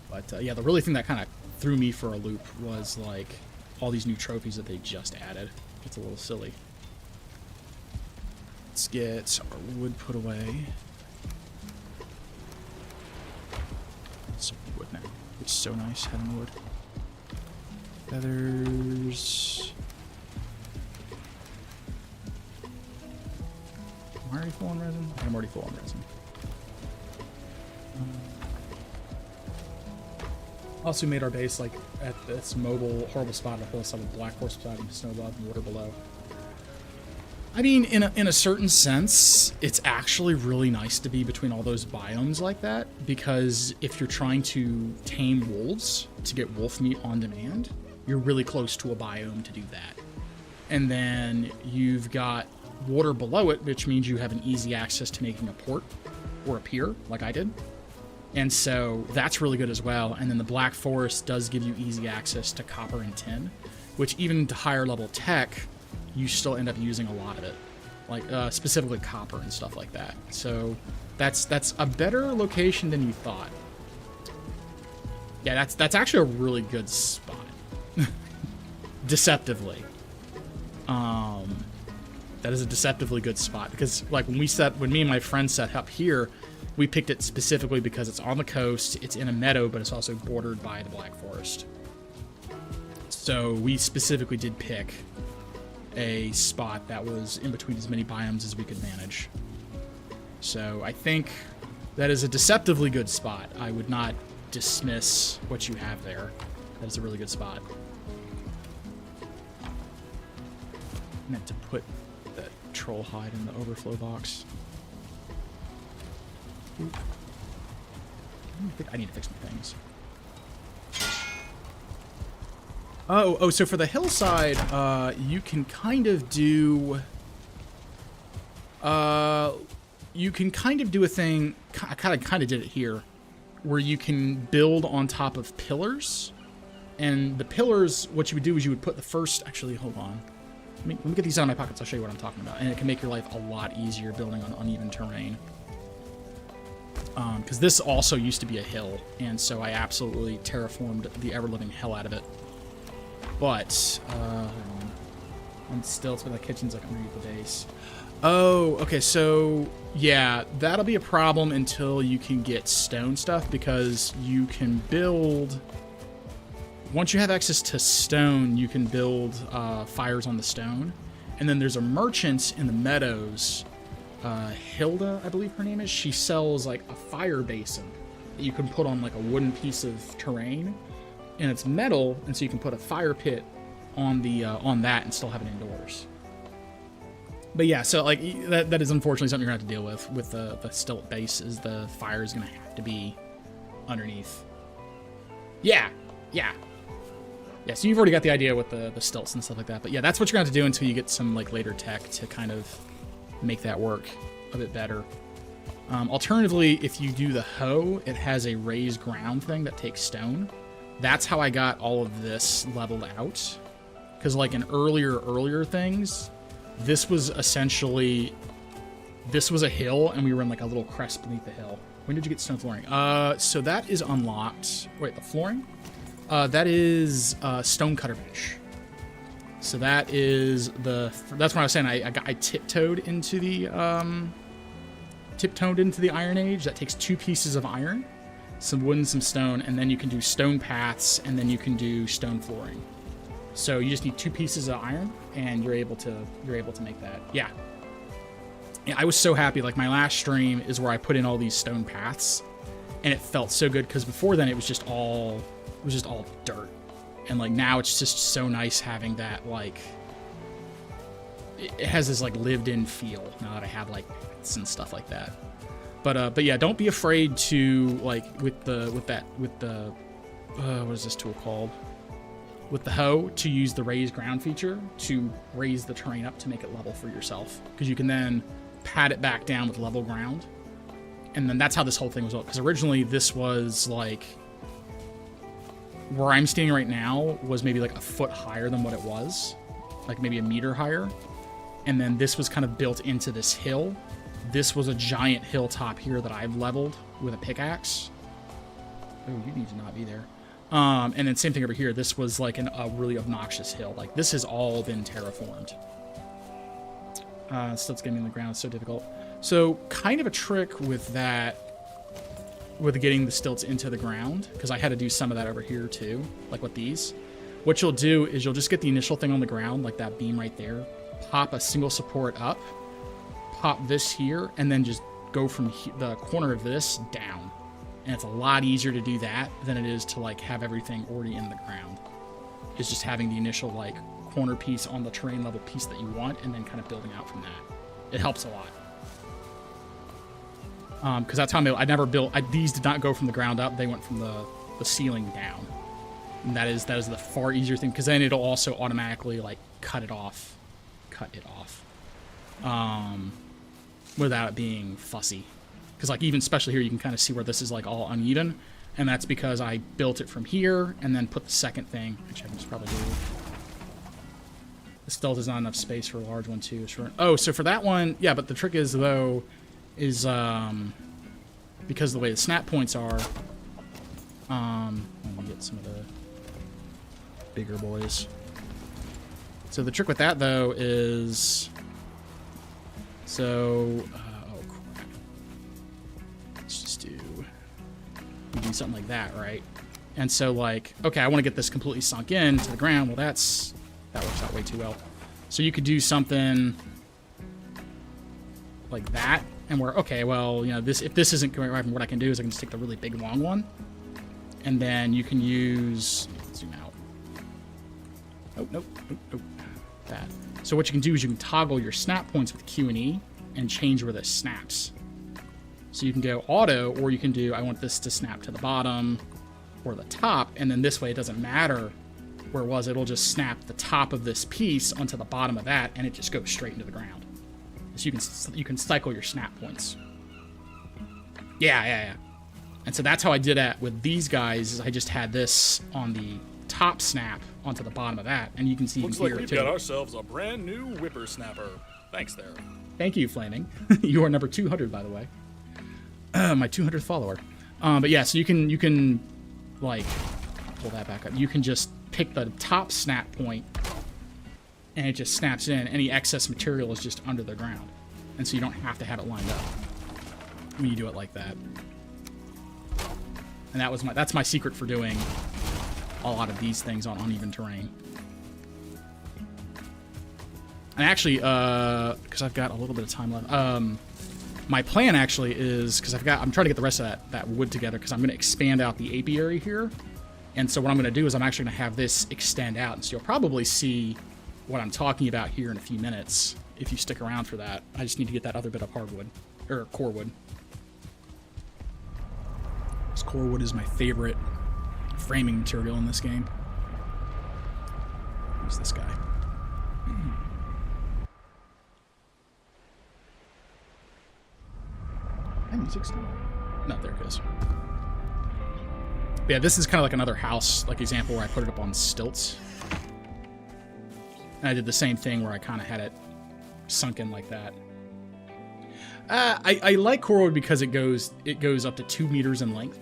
But yeah, the really thing that kind of threw me for a loop was like all these new trophies that they just added. It's a little silly. Let's get our wood put away. Some wood now. It's so nice having wood. Feathers. Am I already full on resin? I'm already full on resin. Also made our base like at this mobile horrible spot on the hillside with black horse beside and snow above and water below. I mean, in a certain sense, it's actually really nice to be between all those biomes like that, because if you're trying to tame wolves to get wolf meat on demand, you're really close to a biome to do that. And then you've got water below it, which means you have an easy access to making a port or a pier, like I did. And so that's really good as well. And then the Black Forest does give you easy access to copper and tin, which even to higher level tech, you still end up using a lot of it, like specifically copper and stuff like that. So that's a better location than you thought. Yeah, that's actually a really good spot. Deceptively. That is a deceptively good spot, because like when me and my friend set up here, we picked it specifically because it's on the coast, it's in a meadow, but it's also bordered by the Black Forest. So we specifically did pick a spot that was in between as many biomes as we could manage. So I think that is a deceptively good spot. I would not dismiss what you have there. That is a really good spot. I meant to put that troll hide in the overflow box. Oop. I need to fix my things. Oh, so for the hillside, you can kind of do... you can kind of do a thing... I kind of did it here, where you can build on top of pillars. And the pillars, what you would do is you would put the first... Actually, hold on. Let me get these out of my pockets. I'll show you what I'm talking about. And it can make your life a lot easier building on uneven terrain. Because this also used to be a hill, and so I absolutely terraformed the ever-living hell out of it. But, on stilts, where the kitchen's like underneath the base. Oh, okay, so, yeah, that'll be a problem until you can get stone stuff, because you can build... Once you have access to stone, you can build fires on the stone. And then there's a merchant in the meadows, Hilda, I believe her name is. She sells, like, a fire basin that you can put on, like, a wooden piece of terrain. And it's metal, and so you can put a fire pit on the on that and still have it indoors. But yeah, so like that is unfortunately something you're gonna have to deal with the stilt base. Is the fire is gonna have to be underneath. Yeah. So you've already got the idea with the stilts and stuff like that. But yeah, that's what you're gonna have to do until you get some like later tech to kind of make that work a bit better. Alternatively, if you do the hoe, it has a raised ground thing that takes stone. That's how I got all of this leveled out. Because like in earlier things, this was essentially, this was a hill and we were in like a little crest beneath the hill. When did you get stone flooring? So that is unlocked. Wait, the flooring? That is stonecutter bench. So that is that's what I was saying. I tiptoed into the Iron Age. That takes 2 pieces of iron, some wood and some stone, and then you can do stone paths, and then you can do stone flooring. So you just need 2 pieces of iron, and you're able to make that. Yeah, I was so happy. Like my last stream is where I put in all these stone paths, and it felt so good because before then it was just all dirt, and like now it's just so nice having that, like it has this like lived-in feel now that I have like paths and stuff like that. But yeah, don't be afraid to like with the what is this tool called? With the hoe, to use the raised ground feature to raise the terrain up to make it level for yourself, because you can then pat it back down with level ground, and then that's how this whole thing was built. Because originally this was like where I'm standing right now was maybe like a foot higher than what it was, like maybe a meter higher, and then this was kind of built into this hill. This was a giant hilltop here that I've leveled with a pickaxe. Oh, you need to not be there. And then same thing over here. This was like a really obnoxious hill. Like this has all been terraformed. Stilts getting in the ground is so difficult. So kind of a trick with that, with getting the stilts into the ground, because I had to do some of that over here too, like with these. What you'll do is you'll just get the initial thing on the ground, like that beam right there, pop a single support up, pop this here, and then just go from the corner of this down. And it's a lot easier to do that than it is to like have everything already in the ground. It's just having the initial like corner piece on the terrain level piece that you want, and then kind of building out from that. It helps a lot. Because that's how I never built. These did not go from the ground up. They went from the ceiling down. And that is the far easier thing, because then it'll also automatically like cut it off, without it being fussy. Because like even especially here, you can kind of see where this is like all uneven, and that's because I built it from here and then put the second thing, which I can just probably do. The stealth is not enough space for a large one too. Sure. Oh, so for that one, yeah. But the trick is though, is because of the way the snap points are. Let me get some of the bigger boys. So the trick with that though is, so oh crap. Let's just do something like that, right? And so like, okay, I want to get this completely sunk in to the ground. Well, that works out way too well. So you could do something like that, and where, okay, well, you know, if this isn't going right, what I can do is I can just take the really big long one, and then you can use, zoom out. Oh, nope. That. So what you can do is you can toggle your snap points with Q and E and change where this snaps. So you can go auto, or you can do, I want this to snap to the bottom or the top, and then this way it doesn't matter where it was, it'll just snap the top of this piece onto the bottom of that, and it just goes straight into the ground. So you can cycle your snap points. Yeah. And so that's how I did that with these guys, is I just had this on the top snap onto the bottom of that, and you can see looks here like we've too. got ourselves a brand new whippersnapper. Thanks there. Thank you, Flaming. You are number 200, by the way. My 200th follower. But yeah, so you can like pull that back up. You can just pick the top snap point, and it just snaps in. Any excess material is just under the ground, and so you don't have to have it lined up when you do it like that. And that's my secret for doing a lot of these things on uneven terrain. And actually, because I've got a little bit of time left, my plan actually is, because I'm trying to get the rest of that wood together, because I'm going to expand out the apiary here. And so what I'm going to do is I'm actually going to have this extend out. And so you'll probably see what I'm talking about here in a few minutes if you stick around for that. I just need to get that other bit of hardwood, or core wood. This core wood is my favorite framing material in this game. Who's this guy? My music's still... No, there it goes. But yeah, this is kind of like another house like example where I put it up on stilts. And I did the same thing where I kind of had it sunk in like that. I like core wood because it goes up to 2 meters in length.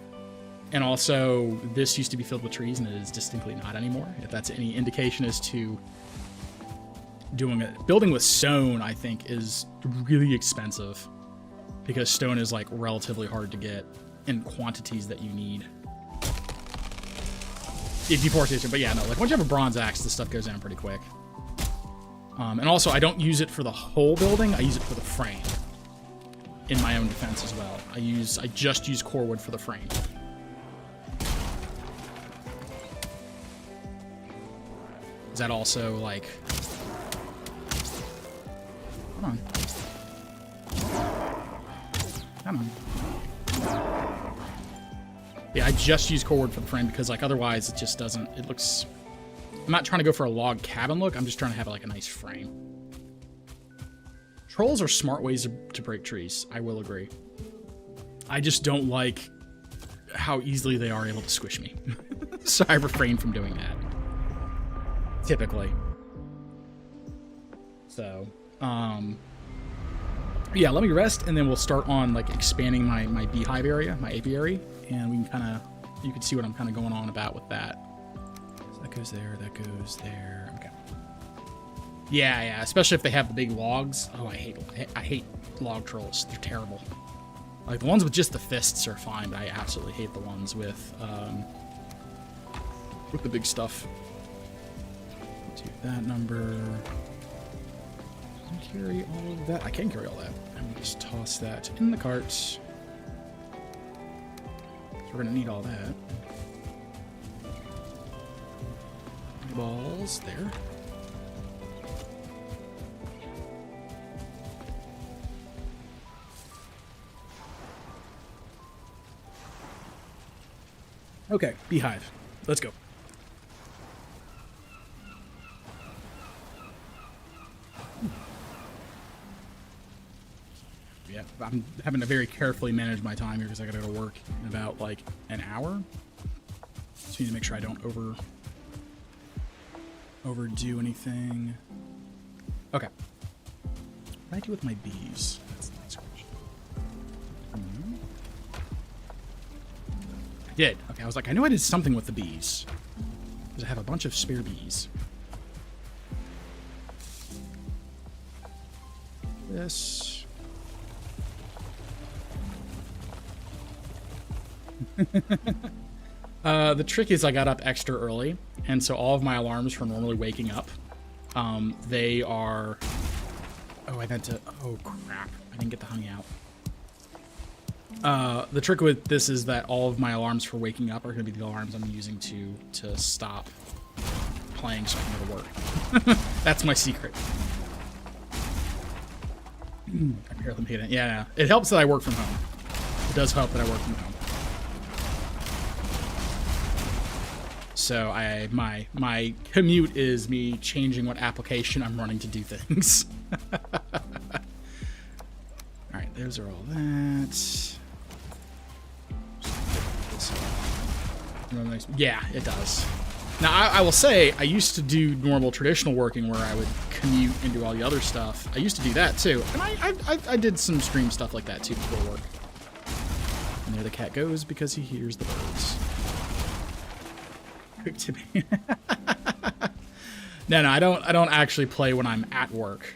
And also, this used to be filled with trees, and it is distinctly not anymore. If that's any indication as to building with stone, I think is really expensive, because stone is like relatively hard to get in quantities that you need. Deforestation, but yeah, no, like once you have a bronze axe, this stuff goes down pretty quick. And also, I don't use it for the whole building; I use it for the frame. In my own defense as well, I just use core wood for the frame. Is that also like? Come on. Come on. Yeah, I just use core wood for the frame because like otherwise it just doesn't. It looks. I'm not trying to go for a log cabin look. I'm just trying to have like a nice frame. Trolls are smart ways to break trees. I will agree. I just don't like how easily they are able to squish me. So I refrain from doing that. Typically. So, yeah, let me rest, and then we'll start on like expanding my beehive area, my apiary, and we can you can see what I'm kind of going on about with that. So that goes there, that goes there. Okay. Yeah, especially if they have the big logs. Oh, I hate log trolls. They're terrible. Like, the ones with just the fists are fine, but I absolutely hate the ones with the big stuff. Do that number. Can I carry all of that? I can carry all that. I'm gonna just toss that in the cart. So we're gonna need all that. Balls there. Okay, beehive. Let's go. Yeah, I'm having to very carefully manage my time here because I gotta go to work in about like an hour. So I need to make sure I don't overdo anything. Okay. What do I do with my bees? That's the next question. I did. Okay, I was like, I knew I did something with the bees. Because I have a bunch of spare bees. This. The trick is I got up extra early, and so all of my alarms for normally waking up, they are... Oh, I meant to... Oh, crap. I didn't get the honey out. The trick with this is that all of my alarms for waking up are going to be the alarms I'm using to stop playing so I can go to work. That's my secret. I barely made it. Yeah, it helps that I work from home. It does help that I work from home. So my commute is me changing what application I'm running to do things. All right, those are all that. Yeah, it does. Now, I will say, I used to do normal traditional working where I would commute and do all the other stuff. I used to do that, too. And I did some stream stuff like that, too, before work. And there the cat goes because he hears the birds. Quick to me. No, I don't actually play when I'm at work.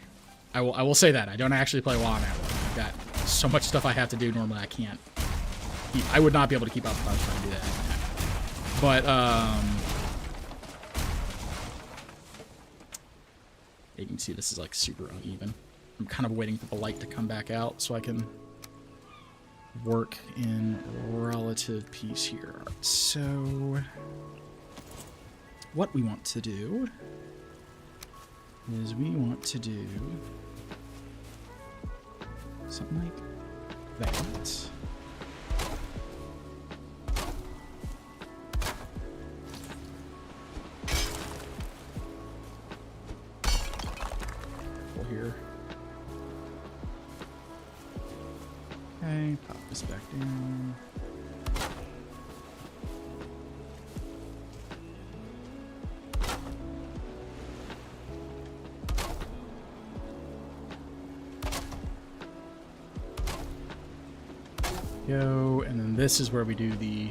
I will say that. I don't actually play while I'm at work. I've got so much stuff I have to do normally I can't. I would not be able to keep up if I was trying to do that. But, you can see this is like super uneven. I'm kind of waiting for the light to come back out so I can work in relative peace here. So, what we want to do is we want to do something like that. Here. Okay, pop this back down. Go, and then this is where we do the...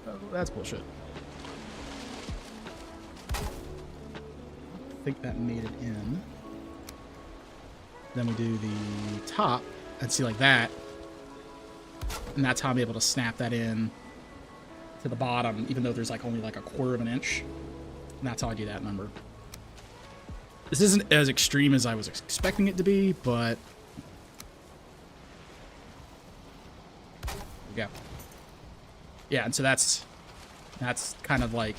Oh, that's bullshit. I think that made it in. Then we do the top, and see like that. And that's how I'm able to snap that in to the bottom, even though there's like only like a quarter of an inch. And that's how I do that number. This isn't as extreme as I was expecting it to be, but there we go. Yeah, and so that's kind of like,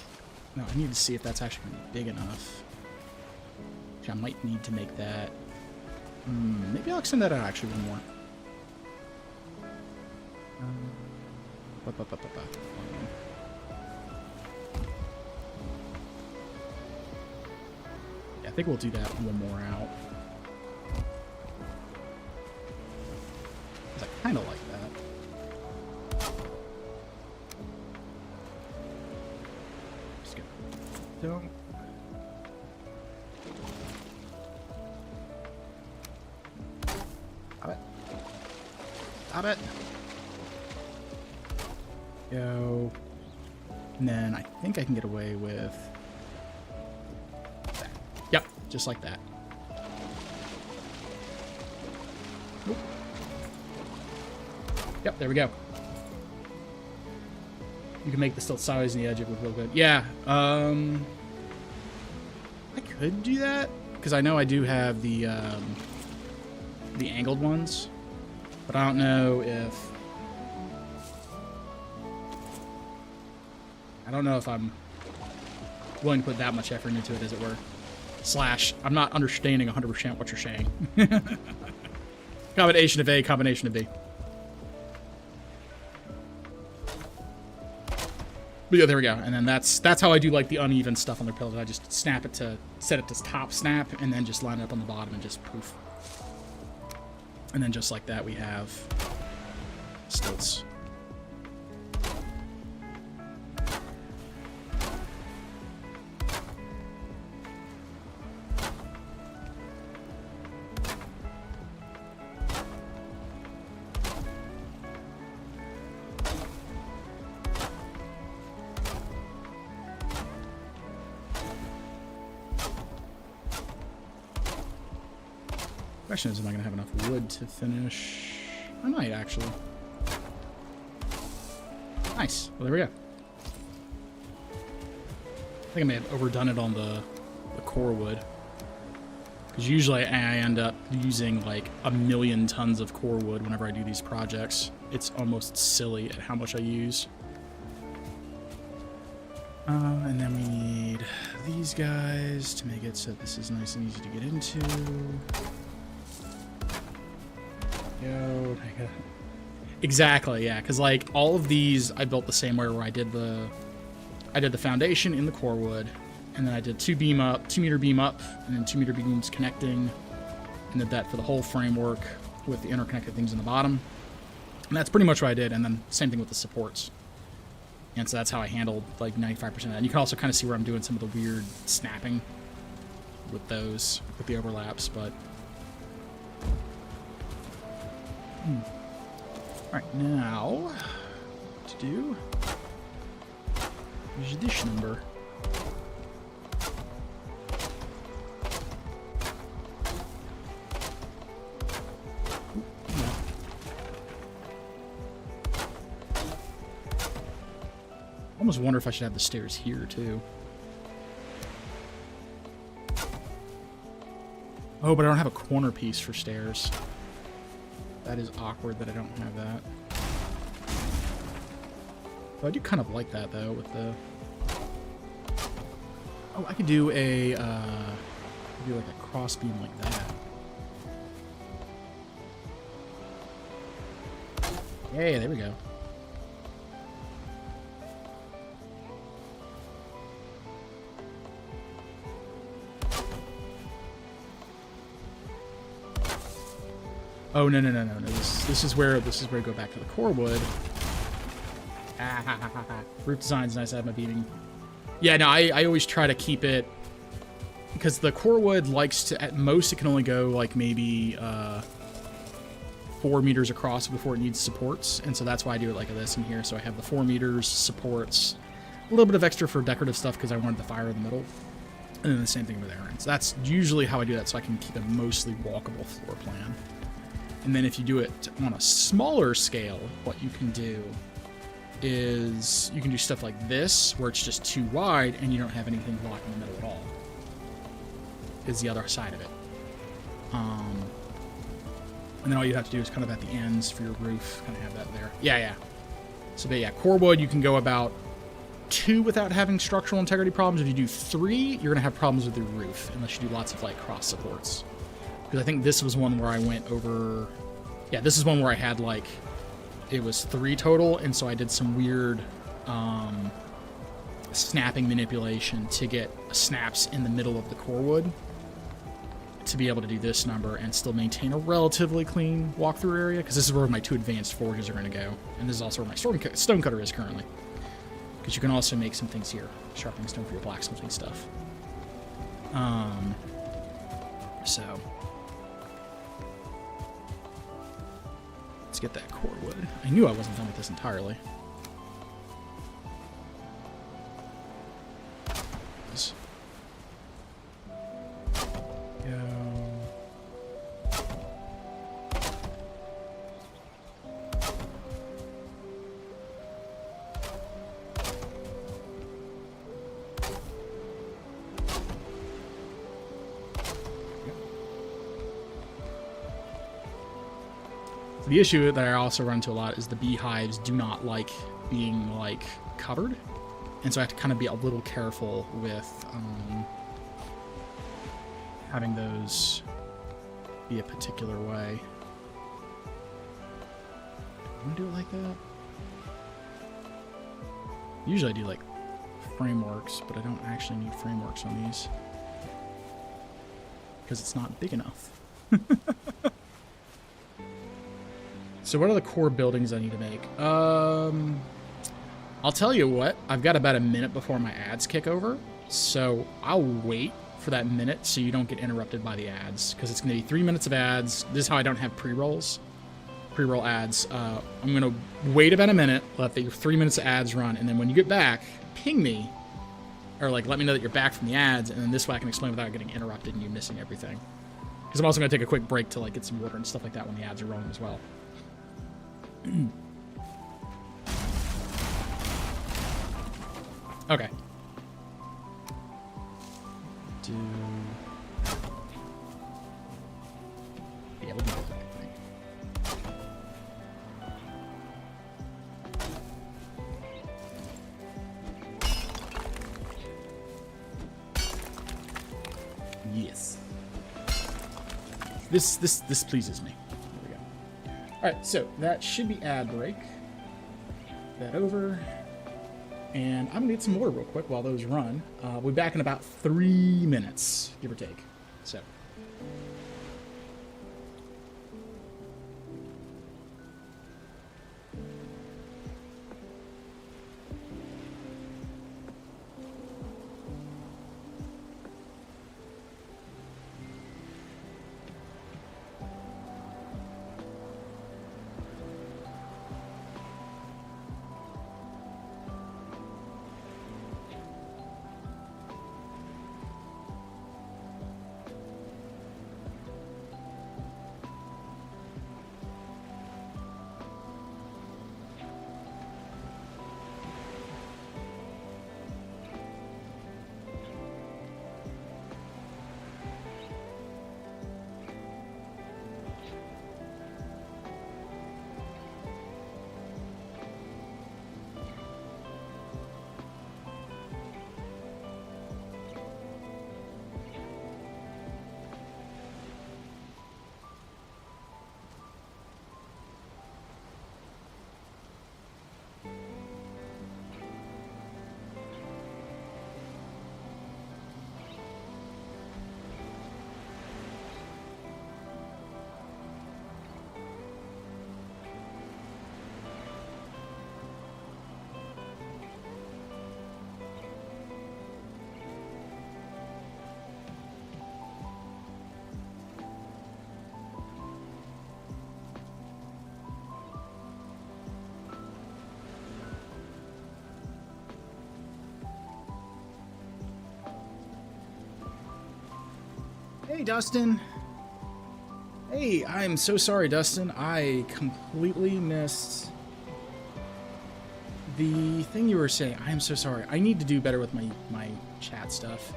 no, I need to see if that's actually gonna be big enough. I might need to make that. Maybe I'll extend that out actually one more. Yeah, I think we'll do that one more out. 'Cause I kind of like that. Just gonna don't. Stop it. Go. And then I think I can get away with that. Yep, just like that. Oop. Yep, there we go. You can make the stilt sideways and the edge of it look real good. Yeah, I could do that because I know I do have the angled ones, but I don't know if I'm willing to put that much effort into it, as it were. Slash, I'm not understanding 100% what you're saying. Combination of A, combination of B. But yeah, there we go. And then that's how I do like the uneven stuff on their pillars. I just snap it to set it to top snap, and then just line it up on the bottom and just poof. And then just like that, we have stilts. Question is, am I going to have enough wood to finish? I might, actually. Nice. Well, there we go. I think I may have overdone it on the core wood. Because usually I end up using like 1,000,000 tons of core wood whenever I do these projects. It's almost silly at how much I use. And then we need these guys to make it so this is nice and easy to get into. Go. Exactly, yeah, because like all of these I built the same way, where I did the foundation in the core wood, and then I did 2 meter beam up, and then 2 meter beams connecting, and did that for the whole framework with the interconnected things in the bottom. And that's pretty much what I did, and then same thing with the supports. And so that's how I handled like 95% of that. And you can also kind of see where I'm doing some of the weird snapping with those, with the overlaps, but Alright, now, what to do? Use this number. I almost wonder if I should have the stairs here, too. Oh, but I don't have a corner piece for stairs. That is awkward that I don't have that. So I do kind of like that, though, with the... Oh, I could do a, like a cross beam like that. Yay, there we go. Oh, no. This is where I go back to the core wood. Roof design's nice. I have my beaming. Yeah, no, I always try to keep it, because the core wood likes to, at most, it can only go like maybe 4 meters across before it needs supports. And so that's why I do it like this in here. So I have the 4 meters, supports, a little bit of extra for decorative stuff because I wanted the fire in the middle. And then the same thing with Aaron. So that's usually how I do that, so I can keep a mostly walkable floor plan. And then if you do it on a smaller scale, what you can do is you can do stuff like this, where it's just too wide and you don't have anything blocking the middle at all. Is the other side of it. And then all you have to do is kind of at the ends for your roof, kind of have that there. Yeah. So, but yeah, core wood, you can go about 2 without having structural integrity problems. If you do 3, you're going to have problems with your roof, unless you do lots of like cross supports. Because I think this was one where I went over... Yeah, this is one where I had, like... It was 3 total, and so I did some weird snapping manipulation to get snaps in the middle of the core wood to be able to do this number and still maintain a relatively clean walkthrough area, because this is where my 2 advanced forges are going to go. And this is also where my stone cutter is currently. Because you can also make some things here. Sharpening stone for your blacksmithing stuff. So... Let's get that core wood. I knew I wasn't done with this entirely. The issue that I also run into a lot is the beehives do not like being like covered, and so I have to kind of be a little careful with having those be a particular way. I'm gonna do it like that. Usually I do like frameworks, but I don't actually need frameworks on these because it's not big enough. So what are the core buildings I need to make? I'll tell you what, I've got about a minute before my ads kick over, so I'll wait for that minute so you don't get interrupted by the ads, because it's going to be 3 minutes of ads. This is how I don't have pre-roll ads. I'm going to wait about a minute, let the 3 minutes of ads run, and then when you get back, ping me, or like let me know that you're back from the ads, and then this way I can explain without getting interrupted and you missing everything. Because I'm also going to take a quick break to like get some water and stuff like that when the ads are rolling as well. Okay. Yeah, we'll do that. Yes. This pleases me. There we go. All right, so that should be ad break. That over. And I'm gonna get some water real quick while those run. We'll be back in about 3 minutes, give or take. So. Hey, Dustin. Hey, I'm so sorry, Dustin. I completely missed the thing you were saying. I am so sorry. I need to do better with my chat stuff.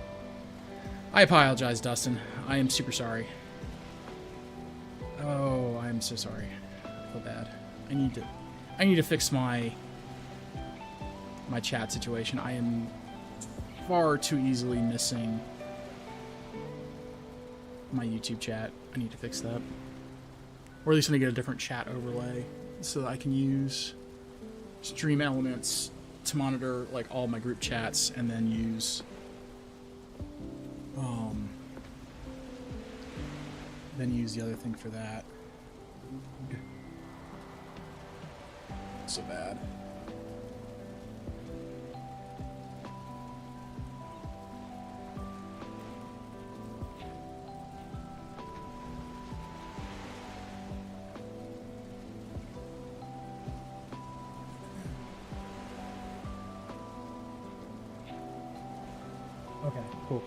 I apologize, Dustin. I am super sorry. Oh, I am so sorry. I feel bad. I need to fix my chat situation. I am far too easily missing my YouTube chat. I need to fix that. Or at least I need to get a different chat overlay so that I can use Stream Elements to monitor like all my group chats and then use the other thing for that. So bad. Okay, cool.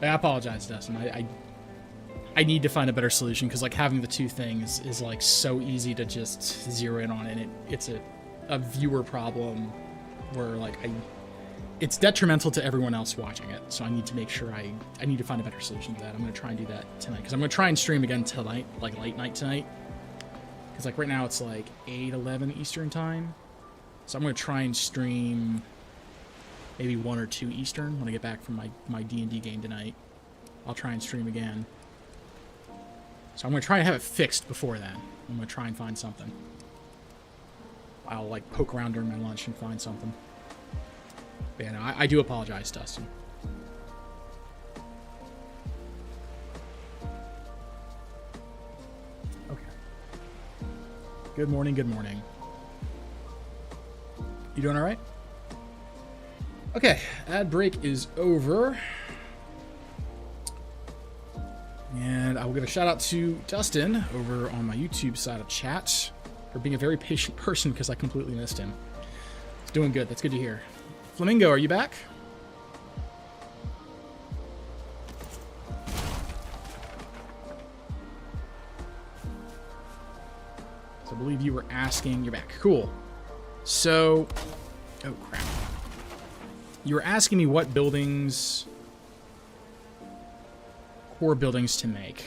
I apologize, Dustin. I need to find a better solution because like having the two things is like so easy to just zero in on, and it's a viewer problem where like it's detrimental to everyone else watching it. So I need to make sure I need to find a better solution to that. I'm going to try and do that tonight because I'm going to try and stream again tonight, like late night tonight, Because like right now it's like 8:11 Eastern time. So I'm going to try and stream maybe 1 or 2 Eastern when I get back from my D&D game tonight. I'll try and stream again. So I'm going to try and have it fixed before then. I'm going to try and find something. I'll like poke around during my lunch and find something. But yeah, no, I do apologize, Dustin. Okay. Good morning, good morning. You doing all right? Okay, ad break is over. And I will give a shout out to Dustin over on my YouTube side of chat for being a very patient person because I completely missed him. He's doing good. That's good to hear. Flamingo, are you back? So I believe you were asking. You're back. Cool. So, oh crap. You were asking me what buildings, core buildings to make.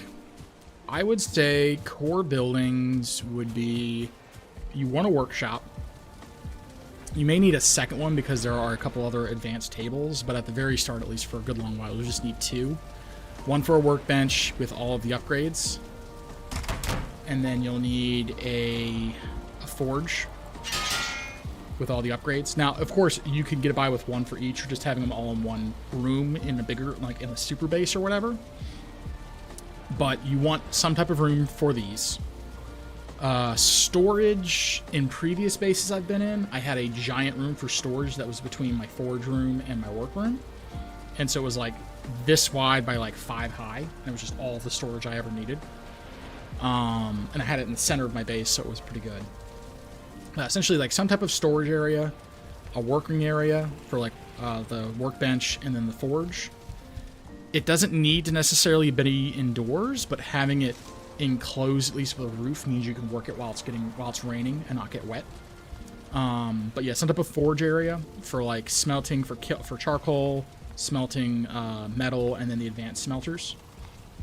I would say core buildings would be, you want a workshop. You may need a second one because there are a couple other advanced tables, but at the very start, at least for a good long while, you'll just need 2. One for a workbench with all of the upgrades. And then you'll need a forge with all the upgrades. Now, of course, you can get by with 1 for each, or just having them all in one room in a bigger, like in a super base or whatever. But you want some type of room for these. Storage, in previous bases I've been in, I had a giant room for storage that was between my forge room and my work room. And so it was like this wide by like 5 high. And it was just all the storage I ever needed. And I had it in the center of my base, so it was pretty good. Essentially like some type of storage area, a working area for like the workbench, and then the forge. It doesn't need to necessarily be indoors, but having it enclosed at least with a roof means you can work it while it's raining and not get wet. But yeah, some type of forge area for like smelting for charcoal, smelting metal, and then the advanced smelters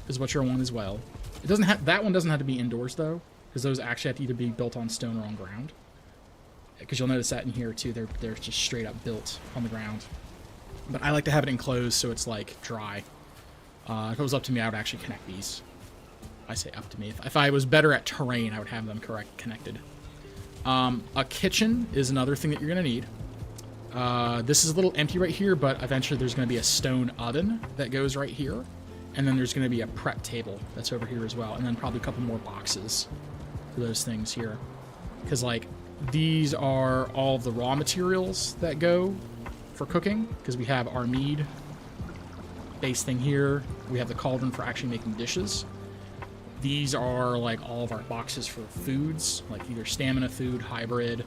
is what you're on as well. It doesn't have, that one doesn't have to be indoors though, because those actually have to either be built on stone or on ground. Because you'll notice that in here too, they're just straight up built on the ground. But I like to have it enclosed so it's like dry. If it was up to me, I would actually connect these. I say up to me. If I was better at terrain, I would have them connected. A kitchen is another thing that you're going to need. This is a little empty right here, but eventually there's going to be a stone oven that goes right here. And then there's going to be a prep table that's over here as well. And then probably a couple more boxes for those things here. Because, like, these are all of the raw materials that go for cooking. Because we have our mead base thing here. We have the cauldron for actually making dishes. These are, like, all of our boxes for foods. Like, either stamina food, hybrid,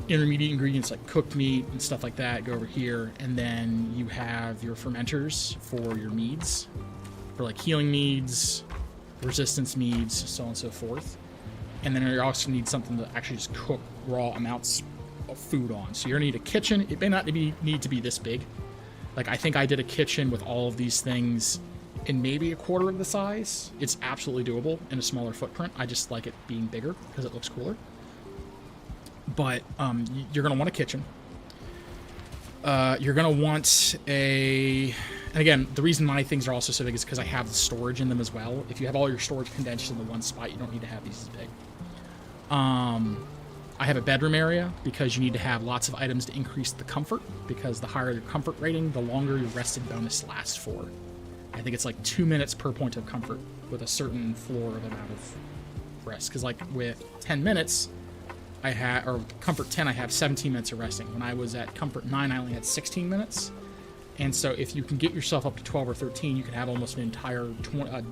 intermediate ingredients like cooked meat and stuff like that go over here. And then you have your fermenters for your meads, for like healing meads, resistance meads, so on and so forth. And then you also need something to actually just cook raw amounts of food on. So you're gonna need a kitchen. It may not need to be this big. Like, I think I did a kitchen with all of these things in maybe a quarter of the size. It's absolutely doable in a smaller footprint. I just like it being bigger because it looks cooler. But you're going to want a kitchen. You're going to want a... And again, the reason my things are also so big is because I have the storage in them as well. If you have all your storage condensed into one spot, you don't need to have these as big. I have a bedroom area because you need to have lots of items to increase the comfort, because the higher your comfort rating, the longer your rested bonus lasts for. I think it's like 2 minutes per point of comfort with a certain floor of amount of rest. Because like with 10 minutes... I had, or comfort 10, I have 17 minutes of resting. When I was at comfort 9, I only had 16 minutes. And so if you can get yourself up to 12 or 13, you can have almost an entire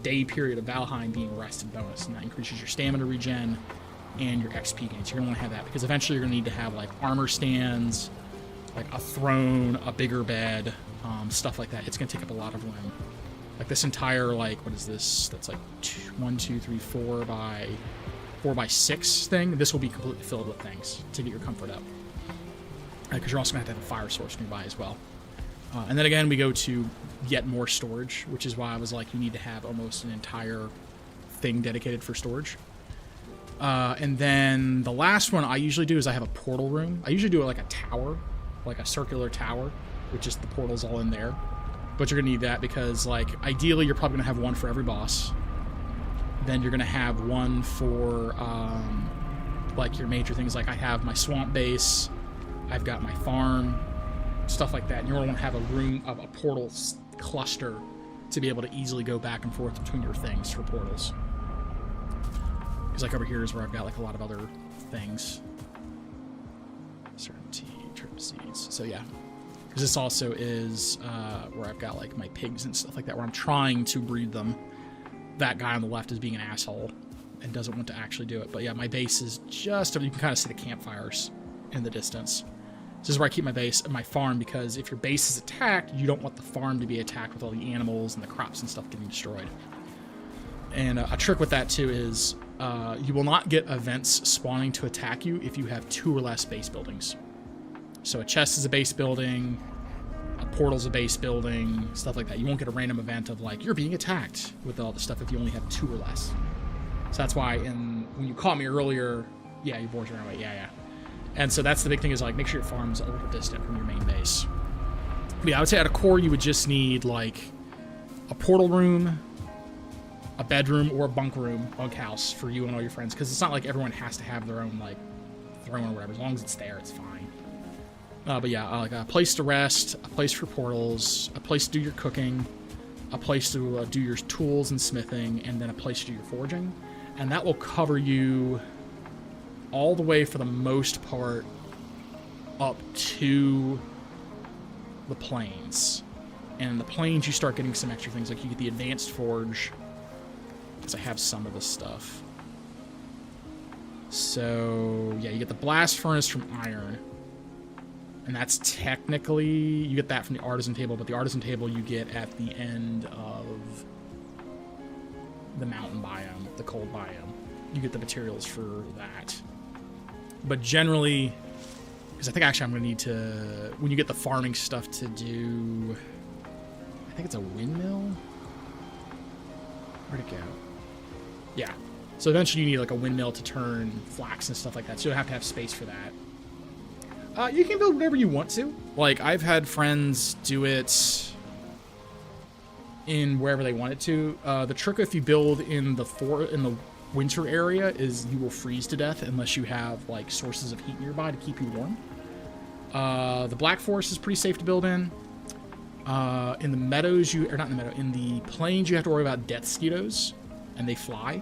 day period of Valheim being rested bonus. And that increases your stamina regen and your XP gains. You're going to want to have that because eventually you're going to need to have like armor stands, like a throne, a bigger bed, stuff like that. It's going to take up a lot of room. Like this entire, like, what is this? That's like 1, 2, 3, 4 by 6 thing. This will be completely filled with things to get your comfort up. Because you're also going to have a fire source nearby as well. And then again, we go to yet more storage, which is why I was like, you need to have almost an entire thing dedicated for storage. And then the last one I usually do is I have a portal room. I usually do it like a tower, like a circular tower, with just the portals all in there. But you're gonna need that because, like, ideally you're probably gonna have one for every boss. Then you're gonna have one for like your major things. Like I have my swamp base, I've got my farm, stuff like that. And you're gonna want to have a room of a portal cluster to be able to easily go back and forth between your things for portals. Because like over here is where I've got like a lot of other things. Certainty, trip seeds. So yeah. Because this also is where I've got like my pigs and stuff like that, where I'm trying to breed them. That guy on the left is being an asshole and doesn't want to actually do it. But yeah, my base is just, you can kind of see the campfires in the distance. This is where I keep my base and my farm, because if your base is attacked, you don't want the farm to be attacked with all the animals and the crops and stuff getting destroyed. And a trick with that too is you will not get events spawning to attack you if you have 2 or less base buildings. So a chest is a base building, a portal's a base building, stuff like that. You won't get a random event of like, you're being attacked with all the stuff if you only have 2 or less. So that's why when you caught me earlier, yeah, your boards are around, yeah. And so that's the big thing is like, make sure your farm's a little distant from your main base. But yeah, I would say at a core, you would just need like a portal room, a bedroom, or a bunk room, bunk house for you and all your friends. Because it's not like everyone has to have their own like throne or whatever. As long as it's there, it's fine. But yeah, like a place to rest, a place for portals, a place to do your cooking, a place to do your tools and smithing, and then a place to do your forging. And that will cover you all the way, for the most part, up to the plains. And in the plains, you start getting some extra things. Like you get the advanced forge, because I have some of this stuff. So yeah, you get the blast furnace from iron. And that's technically, you get that from the artisan table, but the artisan table you get at the end of the mountain biome, the cold biome. You get the materials for that. But generally, because I think actually I'm going to need to, when you get the farming stuff to do, I think it's a windmill? Where'd it go? Yeah. So eventually you need like a windmill to turn flax and stuff like that, so you'll have to have space for that. You can build whatever you want to. Like, I've had friends do it in wherever they want it to. The trick if you build in the winter area is you will freeze to death unless you have, like, sources of heat nearby to keep you warm. The Black Forest is pretty safe to build in. In the meadows, in the plains, you have to worry about death mosquitoes, and they fly,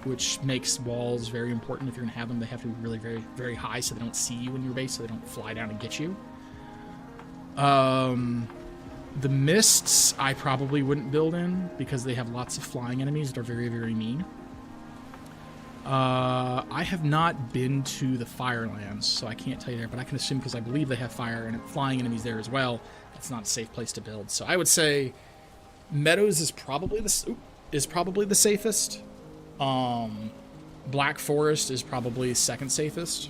which makes walls very important. If you're going to have them, they have to be really very, very high so they don't see you in your base, so they don't fly down and get you. The mists, I probably wouldn't build in because they have lots of flying enemies that are very, very mean. I have not been to the Firelands, so I can't tell you there, but I can assume because I believe they have fire and flying enemies there as well. It's not a safe place to build. So I would say Meadows is probably the safest. Black Forest is probably second safest.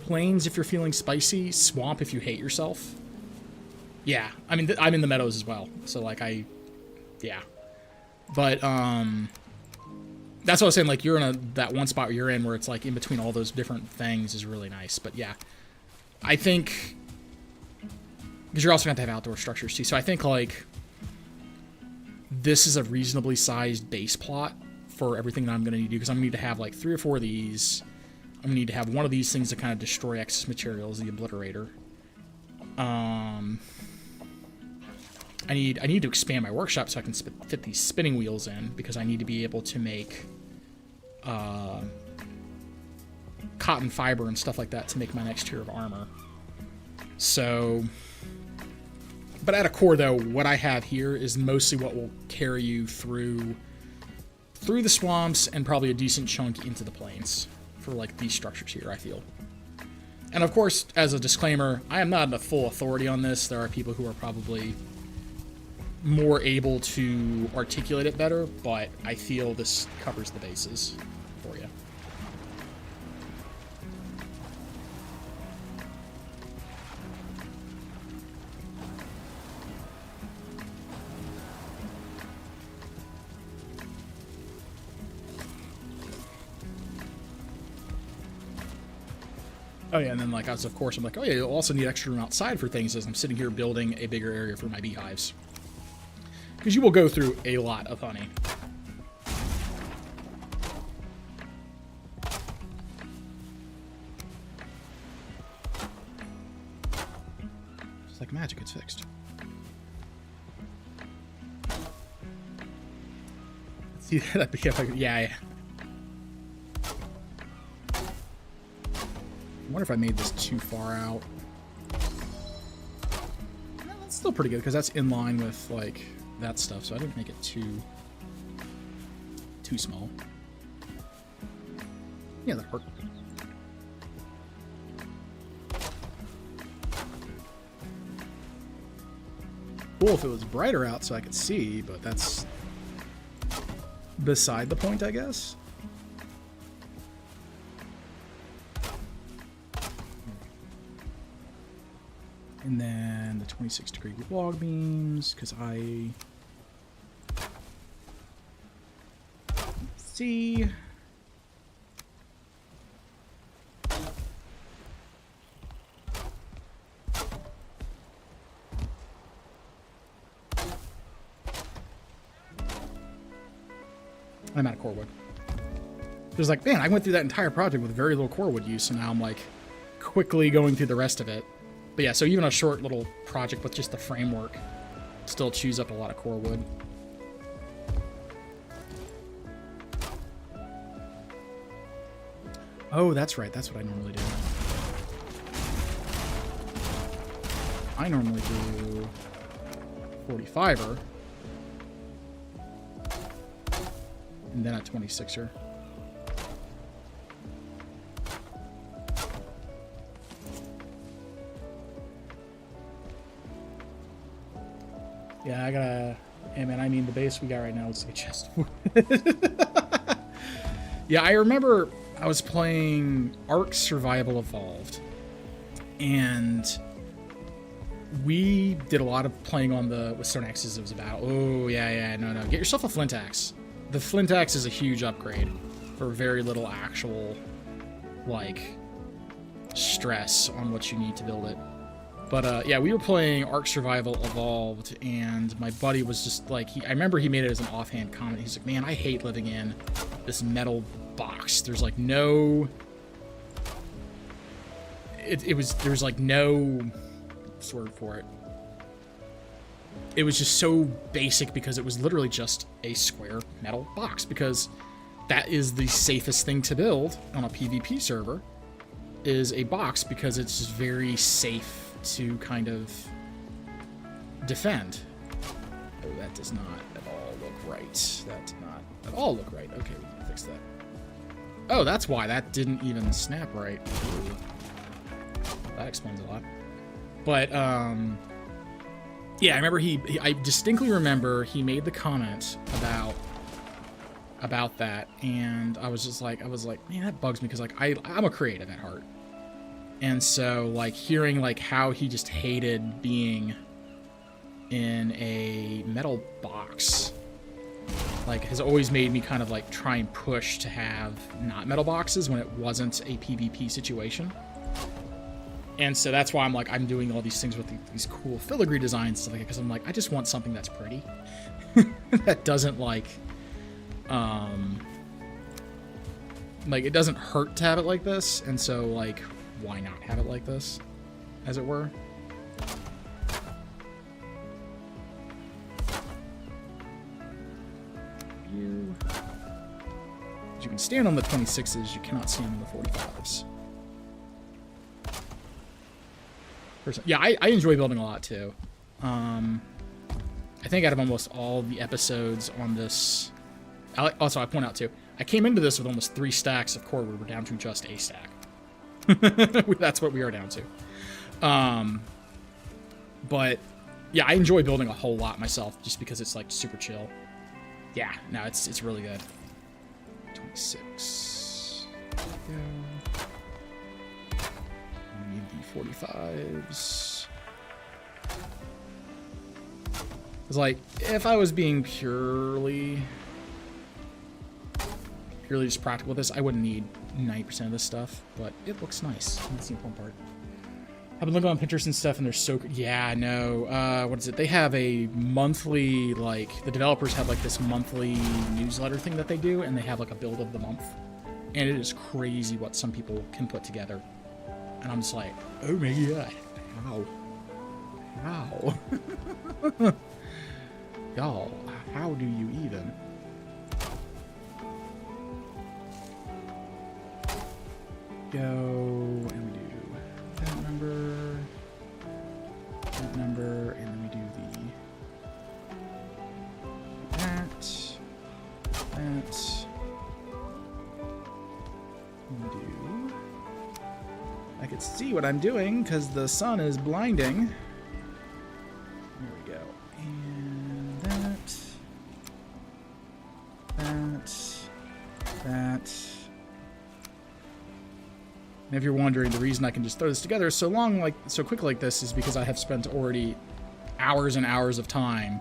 Plains if you're feeling spicy. Swamp if you hate yourself. Yeah, I mean, I'm in the meadows as well. So, like, yeah. But, that's what I was saying, like, you're in that one spot where you're in where it's, like, in between all those different things is really nice. But, yeah. I think, because you're also going to have outdoor structures, too. So, I think, like, this is a reasonably sized base plot for everything that I'm going to need to do, because I'm going to need to have, like, 3 or 4 of these. I'm going to need to have one of these things to kind of destroy excess materials, the obliterator. I need to expand my workshop so I can fit these spinning wheels in, because I need to be able to make cotton fiber and stuff like that to make my next tier of armor. So, but at a core though, what I have here is mostly what will carry you through the swamps and probably a decent chunk into the plains for like these structures here, I feel. And of course, as a disclaimer, I am not a full authority on this. There are people who are probably more able to articulate it better, but I feel this covers the bases for you. Oh yeah, and then like, of course, I'm like, oh yeah, you'll also need extra room outside for things as I'm sitting here building a bigger area for my beehives. Because you will go through a lot of honey. Just like magic, it's fixed. See that became like, yeah. I wonder if I made this too far out. Well, that's still pretty good because that's in line with like that stuff, so I didn't make it too small. Yeah, that hurt. Cool if it was brighter out so I could see, but that's beside the point, I guess. And then the 26-degree log beams, because I see. I'm out of core wood. There's like, man, I went through that entire project with very little core wood use, and now I'm like quickly going through the rest of it. But yeah, so even a short little project with just the framework still chews up a lot of core wood. Oh, that's right. That's what I normally do. I normally do 45er. And then a 26er. Yeah, I gotta... Hey, man, I mean, the base we got right now is like chest wood. Yeah, I remember I was playing Ark Survival Evolved, and we did a lot of playing on the... with stone axes it was about. Oh, yeah, no. Get yourself a flint axe. The flint axe is a huge upgrade for very little actual, like, stress on what you need to build it. But, yeah, we were playing Ark Survival Evolved, and my buddy was just, like, I remember he made it as an offhand comment. He's like, man, I hate living in this metal box. There's, like, no... There's, like, no... what's the word for it? It was just so basic because it was literally just a square metal box, because that is the safest thing to build on a PvP server, is a box, because it's just very safe to kind of defend. Oh, that does not at all look right. That did not at all look right. Okay, we can fix that. Oh, that's why that didn't even snap right. Ooh. That explains a lot. But, yeah, I remember I distinctly remember he made the comment about that, and I was like, man, that bugs me, because, like, I'm a creative at heart. And so, like, hearing, like, how he just hated being in a metal box, like, has always made me kind of, like, try and push to have not metal boxes when it wasn't a PvP situation. And so that's why I'm doing all these things with these cool filigree designs, stuff like that, because I'm like, I just want something that's pretty. That doesn't, like, it doesn't hurt to have it like this, and so, like, why not have it like this, as it were? You can stand on the 26s, you cannot stand on the 45s. Yeah, I enjoy building a lot, too. I think out of almost all the episodes on this... Also, I point out, too, I came into this with almost 3 stacks of core wood. We're down to just a stack. That's what we are down to. But, yeah, I enjoy building a whole lot myself, just because it's, like, super chill. Yeah, no, it's really good. 26. Yeah. Need the 45s. It's like, if I was being purely just practical with this, I wouldn't need 90% of this stuff, but it looks nice. That's the important part. I've been looking on Pinterest and stuff, and they're so good. Yeah, no. What is it? They have a monthly, like, the developers have, like, this monthly newsletter thing that they do, and they have, like, a build of the month. And it is crazy what some people can put together. And I'm just like, oh my god. How? How? Y'all, how do you even? Go, and we do that number, and then we do that. We do. I can see what I'm doing because the sun is blinding. There we go. And that. And if you're wondering, the reason I can just throw this together so quick like this is because I have spent already hours and hours of time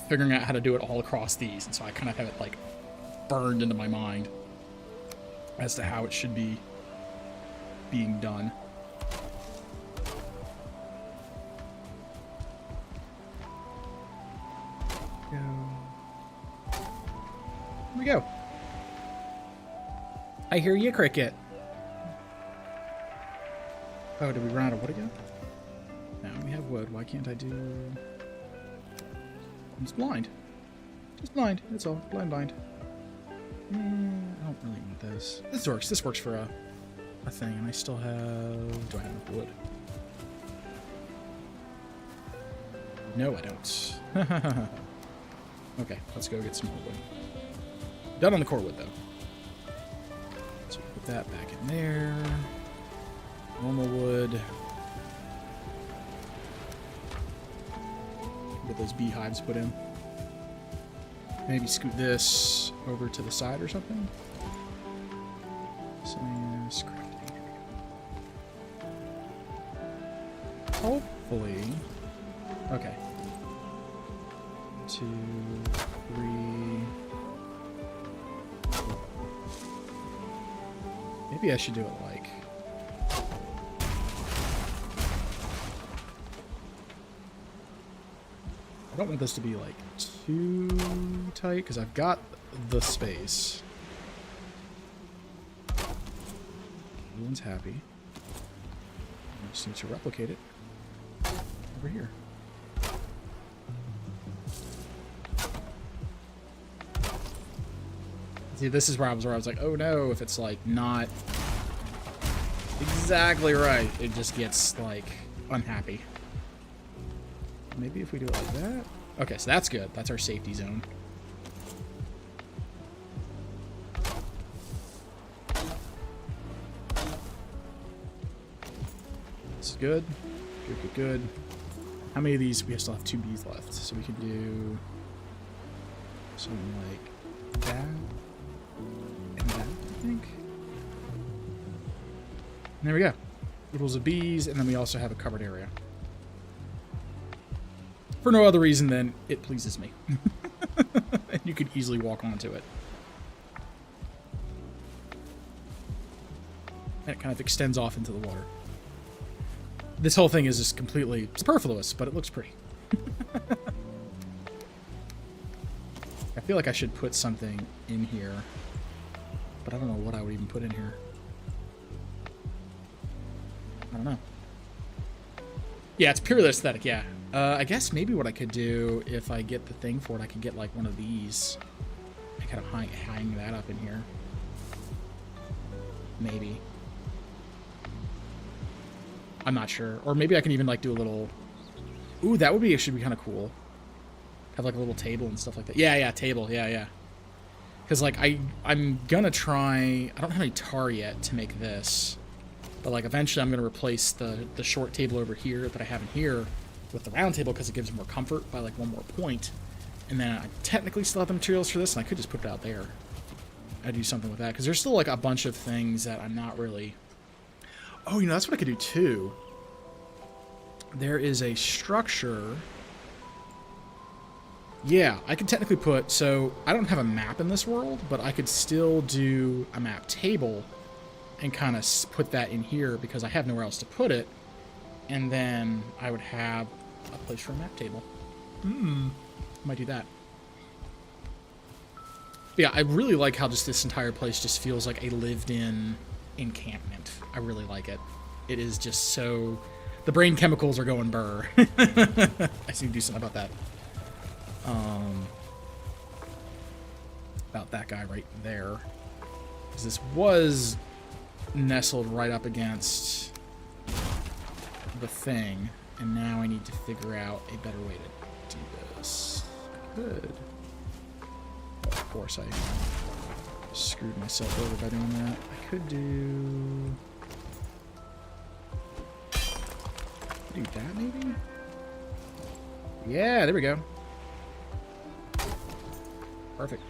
figuring out how to do it all across these. And so I kind of have it like burned into my mind as to how it should be being done. Here we go. I hear you, cricket. Oh, did we run out of wood again? No, we have wood. Why can't I do... I'm just blind. Just blind. That's all. Blind. I don't really want this. This works. This works for a thing. And I still have... Do I have enough wood? No, I don't. Okay, let's go get some more wood. Done on the core wood, though. So put that back in there. Normal wood. Get those beehives put in. Maybe scoot this over to the side or something. Miscellaneous crafting. Hopefully. Okay. 2, 3. Maybe I should do it like... I don't want this to be like too tight because I've got the space. Everyone's happy. I just need to replicate it over here. See, this is where I was like, oh no, if it's like not exactly right, it just gets like unhappy. Maybe if we do it like that. Okay, so that's good. That's our safety zone. This is good. Good. How many of these? We still have 2 bees left, so we can do something like that and that, I think. And there we go. Riddles of bees, and then we also have a covered area. For no other reason than it pleases me. And you could easily walk onto it. And it kind of extends off into the water. This whole thing is just completely superfluous, but it looks pretty. I feel like I should put something in here, but I don't know what I would even put in here. I don't know. Yeah, it's purely aesthetic, yeah. I guess maybe what I could do, if I get the thing for it, I could get like one of these. I kind of hang that up in here. Maybe. I'm not sure. Or maybe I can even like do a little... Ooh, that would be should be kind of cool. Have like a little table and stuff like that. Yeah, table. Yeah. Because like I'm gonna try... I don't have any tar yet to make this. But like eventually I'm gonna replace the short table over here that I have in here with the round table because it gives more comfort by like 1 more point. And then I technically still have the materials for this, and I could just put it out there. I'd do something with that because there's still like a bunch of things that I'm not really... Oh, you know, that's what I could do too. There is a structure Yeah, I could technically put, so I don't have a map in this world, but I could still do a map table and kind of put that in here because I have nowhere else to put it. And then I would have a place for a map table. Might do that. But yeah, I really like how just this entire place just feels like a lived-in encampment. I really like it. It is just so... The brain chemicals are going burr. I just need to do something about that. About that guy right there. Because this was nestled right up against the thing. And now I need to figure out a better way to do this. Good. Oh, of course I screwed myself over by doing that. I could do that maybe? Yeah, there we go. Perfect.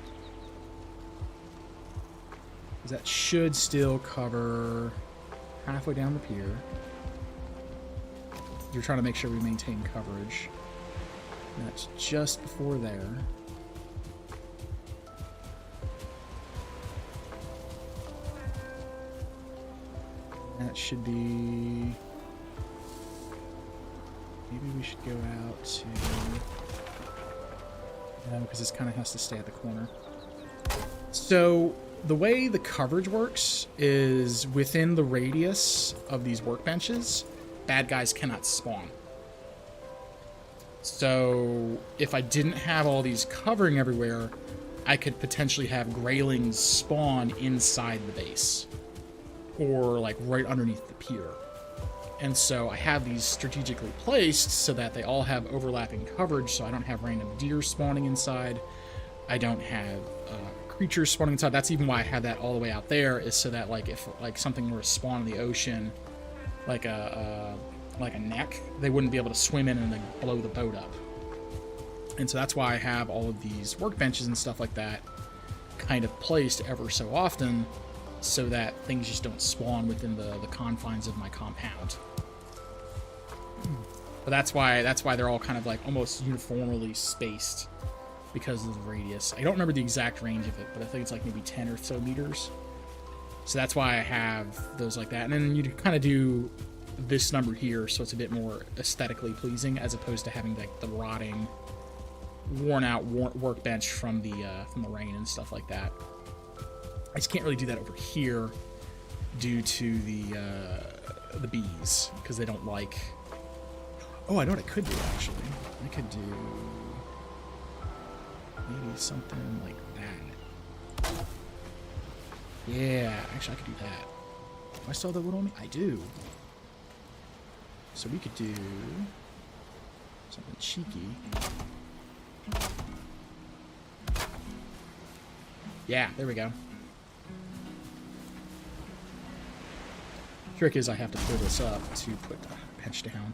That should still cover halfway down the pier. You're trying to make sure we maintain coverage. And that's just before there. That should be... Maybe we should go out to... No, because this kind of has to stay at the corner. So, the way the coverage works is within the radius of these workbenches, bad guys cannot spawn. So, if I didn't have all these covering everywhere, I could potentially have graylings spawn inside the base. Or, like, right underneath the pier. And so I have these strategically placed so that they all have overlapping coverage, so I don't have random deer spawning inside. I don't have creatures spawning inside. That's even why I had that all the way out there, is so that like if like something were to spawn in the ocean, like a neck, they wouldn't be able to swim in and then blow the boat up. And so that's why I have all of these workbenches and stuff like that kind of placed ever so often, so that things just don't spawn within the confines of my compound. But that's why they're all kind of like almost uniformly spaced because of the radius. I don't remember the exact range of it, but I think it's like maybe 10 or so meters. So that's why I have those like that. And then you kind of do this number here, so it's a bit more aesthetically pleasing, as opposed to having like the rotting, worn out workbench from the rain and stuff like that. I just can't really do that over here due to the bees, because they don't like... Oh, I know what I could do, actually. I could do maybe something like that. Yeah, actually, I could do that. Do I still have the wood on me? I do. So we could do something cheeky. Yeah, there we go. Trick is I have to pull this up to put the bench down.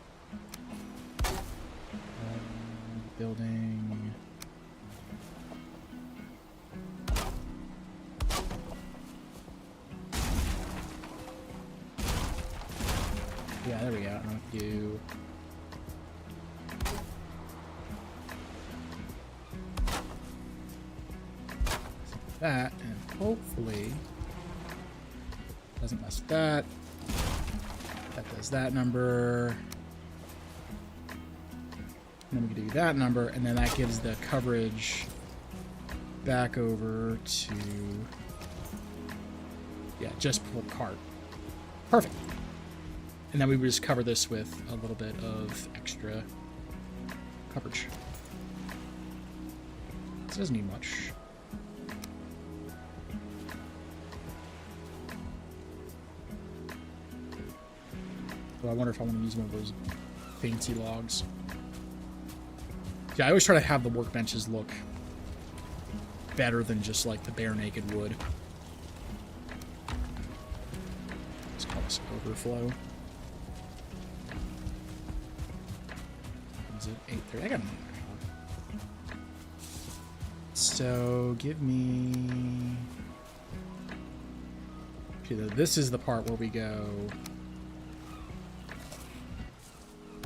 Building. Yeah, there we go. And I'll do that, and hopefully doesn't mess with that. That does that number. And then we can do that number, and then that gives the coverage back over to, yeah, just pull cart. Perfect. And then we would just cover this with a little bit of extra coverage. This doesn't need much. But I wonder if I want to use one of those fancy logs. Yeah, I always try to have the workbenches look better than just like the bare naked wood. Let's call this overflow. Is it 8:30? I got another hour. So give me... Okay, this is the part where we go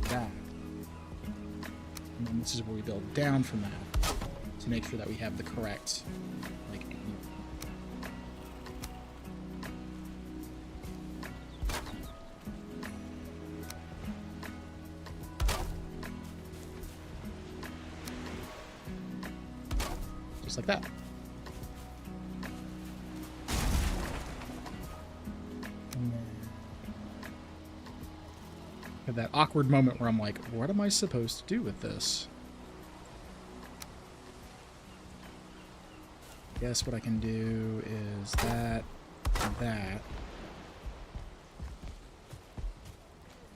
down. And then this is where we build down from that. to make sure that we have the correct, like, just like that. Have that awkward moment where I'm like, what am I supposed to do with this? Guess what I can do is that, and that.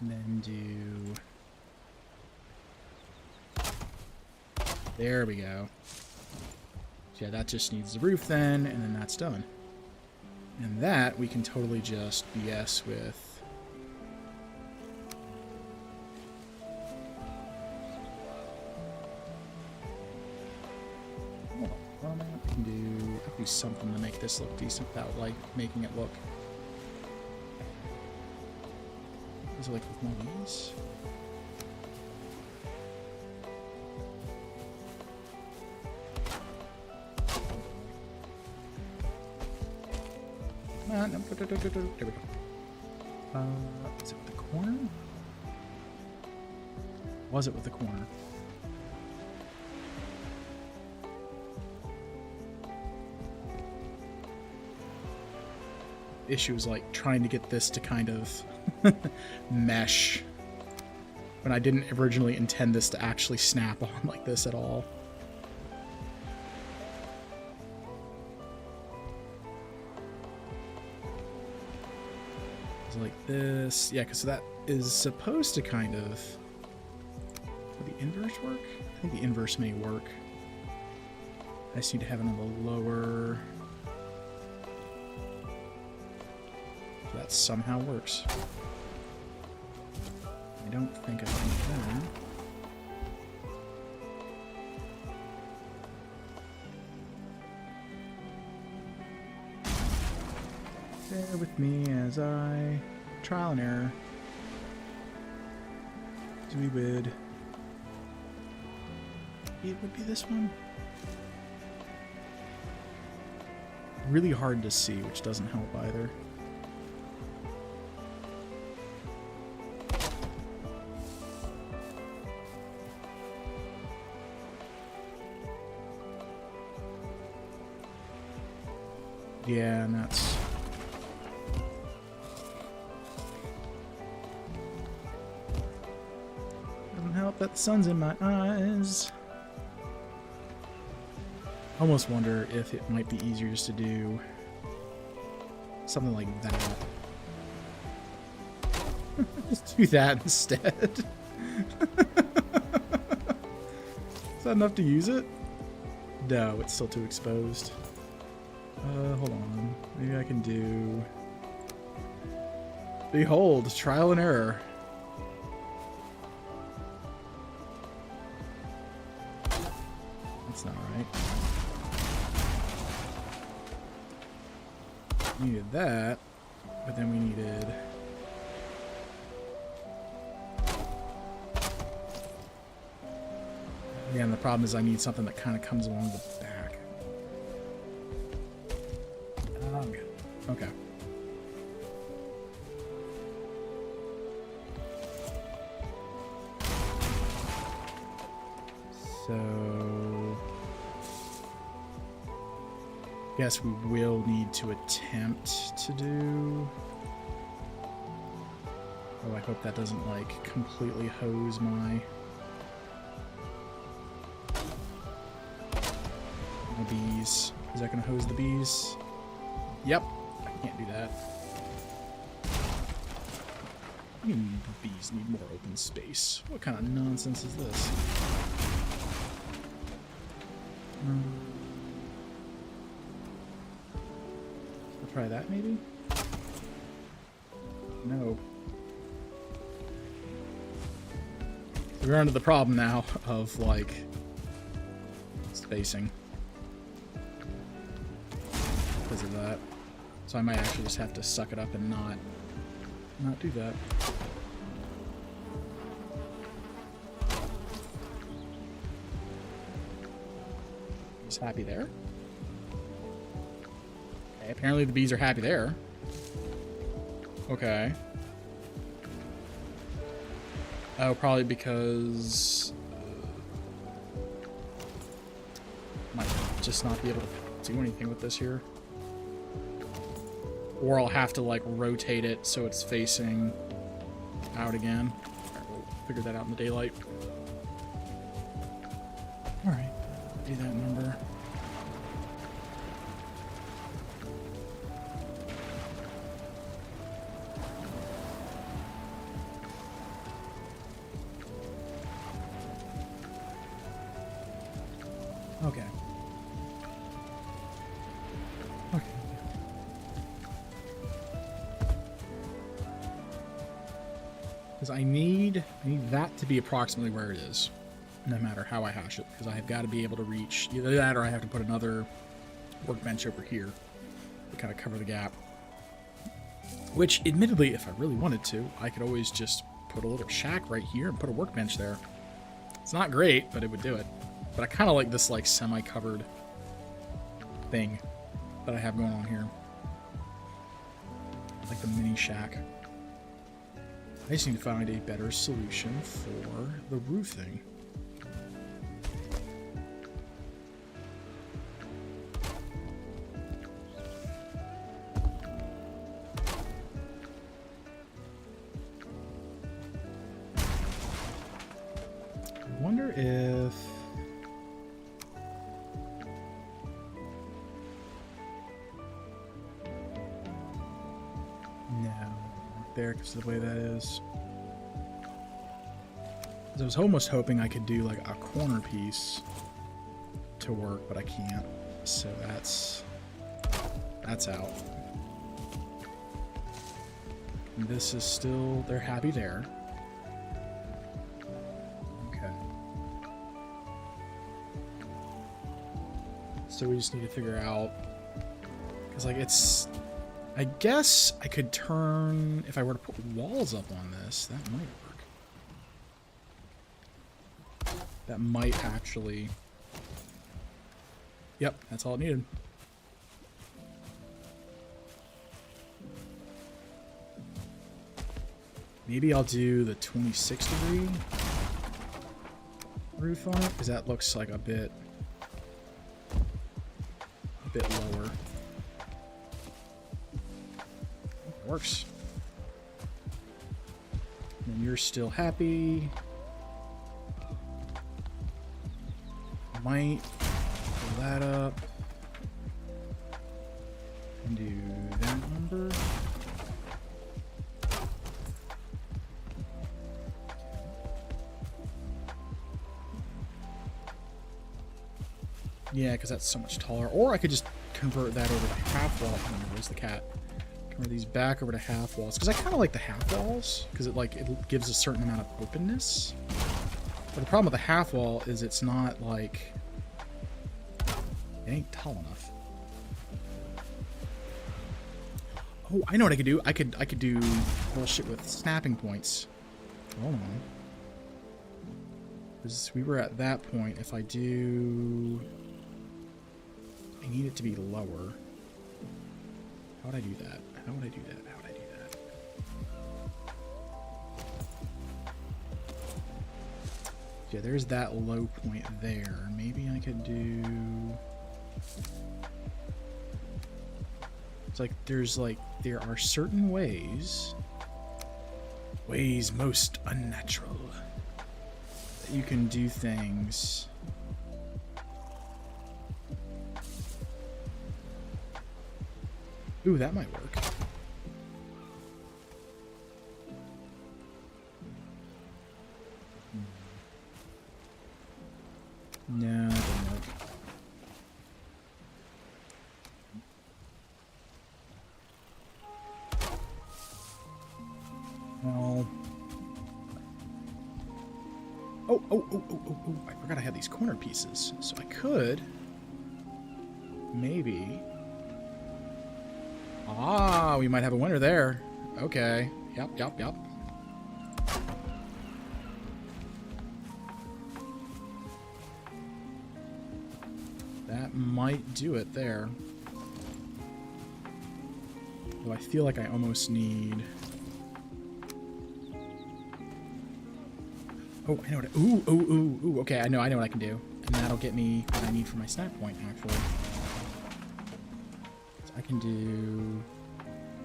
And then do... There we go. So yeah, that just needs the roof then, and then that's done. And that we can totally just BS with. Do something to make this look decent without like making it look. Is it like with more of these? No, there we go. Is it with the corner? Was it with the corner? Issue is like trying to get this to kind of mesh when I didn't originally intend this to actually snap on like this at all. It's like this. Yeah, because that is supposed to kind of... Would the inverse work? I think the inverse may work. I just need to have it on the lower... That somehow works. I don't think I can. Bear with me as I trial and error. Do we would. It would be this one. Really hard to see, which doesn't help either. Yeah, and that's... Doesn't help that the sun's in my eyes. I almost wonder if it might be easier just to do something like that. Just do that instead. Is that enough to use it? No, it's still too exposed. Hold on. Maybe I can do... Behold, trial and error. That's not right. We needed that, but then we needed... Again, the problem is I need something that kind of comes along the back. Okay. So... Guess we will need to attempt to do... Oh, I hope that doesn't, like, completely hose my bees. Is that going to hose the bees? Yep. Can't do that. I mean, bees need more open space. What kind of nonsense is this? I'll try that, maybe? No. We're onto the problem now of, like, spacing. Because of that. So I might actually just have to suck it up and not do that. He's happy there. Okay, apparently the bees are happy there. Okay. Oh, probably because... might just not be able to do anything with this here. Or I'll have to, like, rotate it so it's facing out again. Alright, we'll figure that out in the daylight. Alright, do that number. Okay. Okay. Because I need that to be approximately where it is, no matter how I hash it, because I have got to be able to reach either that or I have to put another workbench over here to kind of cover the gap. Which, admittedly, if I really wanted to, I could always just put a little shack right here and put a workbench there. It's not great, but it would do it. But I kind of like this, like, semi-covered thing that I have going on here. Like the mini shack. I just need to find a better solution for the roofing. I wonder if... there because of the way that is. I was almost hoping I could do like a corner piece to work, but I can't. So that's out. And this is still, they're happy there. Okay. So we just need to figure out, because like it's, I guess I could turn, if I were to put walls up on this, that might work. That might actually... Yep, that's all it needed. Maybe I'll do the 26-degree roof on it, because that looks like a bit lower. Works. And you're still happy. Might pull that up and do that number. Yeah, because that's so much taller. Or I could just convert that over to half wall. Oh, where's the cat? These back over to half walls, because I kind of like the half walls because it gives a certain amount of openness. But the problem with the half wall is it's not like, it ain't tall enough. Oh, I know what I could do. I could do bullshit with snapping points. Hold on, because we were at that point. If I do, I need it to be lower. How would I do that? How would I do that? How would I do that? Yeah, there's that low point there. Maybe I could do... It's like, there are certain ways most unnatural, that you can do things... Ooh, that might work. No, it doesn't work. Well... Oh, I forgot I had these corner pieces. So I could... maybe... Ah, we might have a winner there. Okay. Yep. That might do it there. Though I feel like I almost need... Oh, I know what ooh, okay, I know what I can do. And that'll get me what I need for my snap point, actually. So I can do...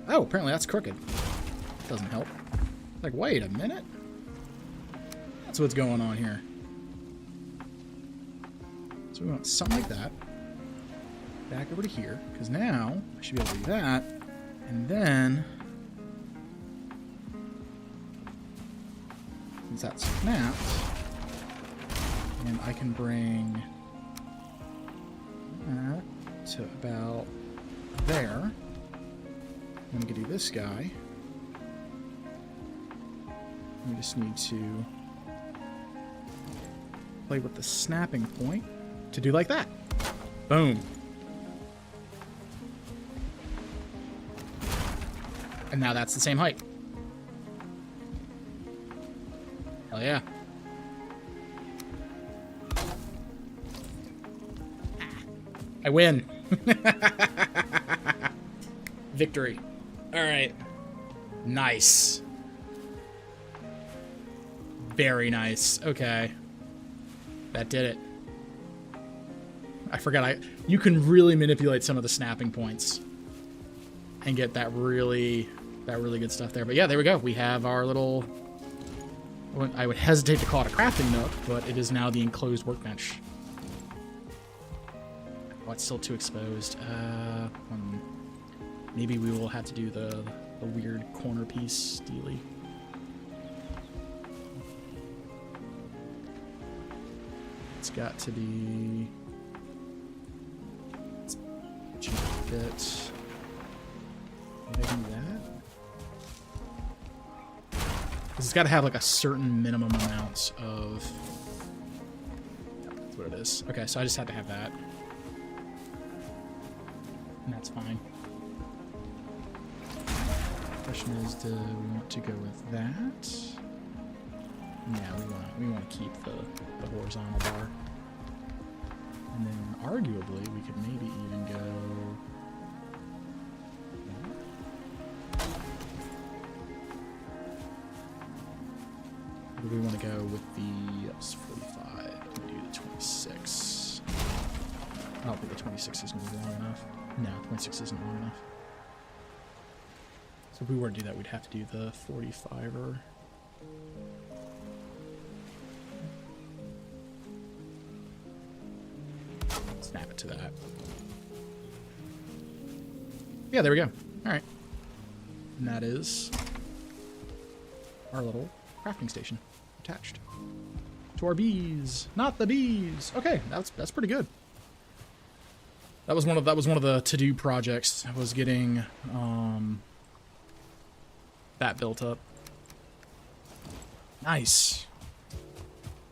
Oh, apparently that's crooked. Doesn't help. Like, wait a minute. That's what's going on here. So we want something like that. Back over to here, because now I should be able to do that. And then, since that's snapped, and I can bring that to about there. And we can do this guy. We just need to play with the snapping point to do like that. Boom. And now that's the same height. Hell yeah. I win. Victory. All right. Nice. Very nice. Okay. That did it. I forgot you can really manipulate some of the snapping points and get that really good stuff there. But yeah, there we go. We have our little, I would hesitate to call it a crafting nook, but it is now the enclosed workbench. Oh, it's still too exposed. Maybe we will have to do the weird corner piece dealy. It's got to be... Let's change a bit. Maybe that? Because it's got to have like a certain minimum amounts of... That's what it is. Okay, so I just had to have that. And that's fine. Question is, do we want to go with that? Yeah, we want to keep the horizontal bar. And then arguably we could maybe even go... Or do we want to go with the... That was 45. Can we do the 26? I don't think the 26 is going to be long enough. No, 26 isn't long enough. So if we were to do that, we'd have to do the 45er. Snap it to that. Yeah, there we go. All right. And that is our little crafting station attached to our bees. Not the bees. Okay, that's pretty good. That was one of the to-do projects. I was getting that built up. Nice.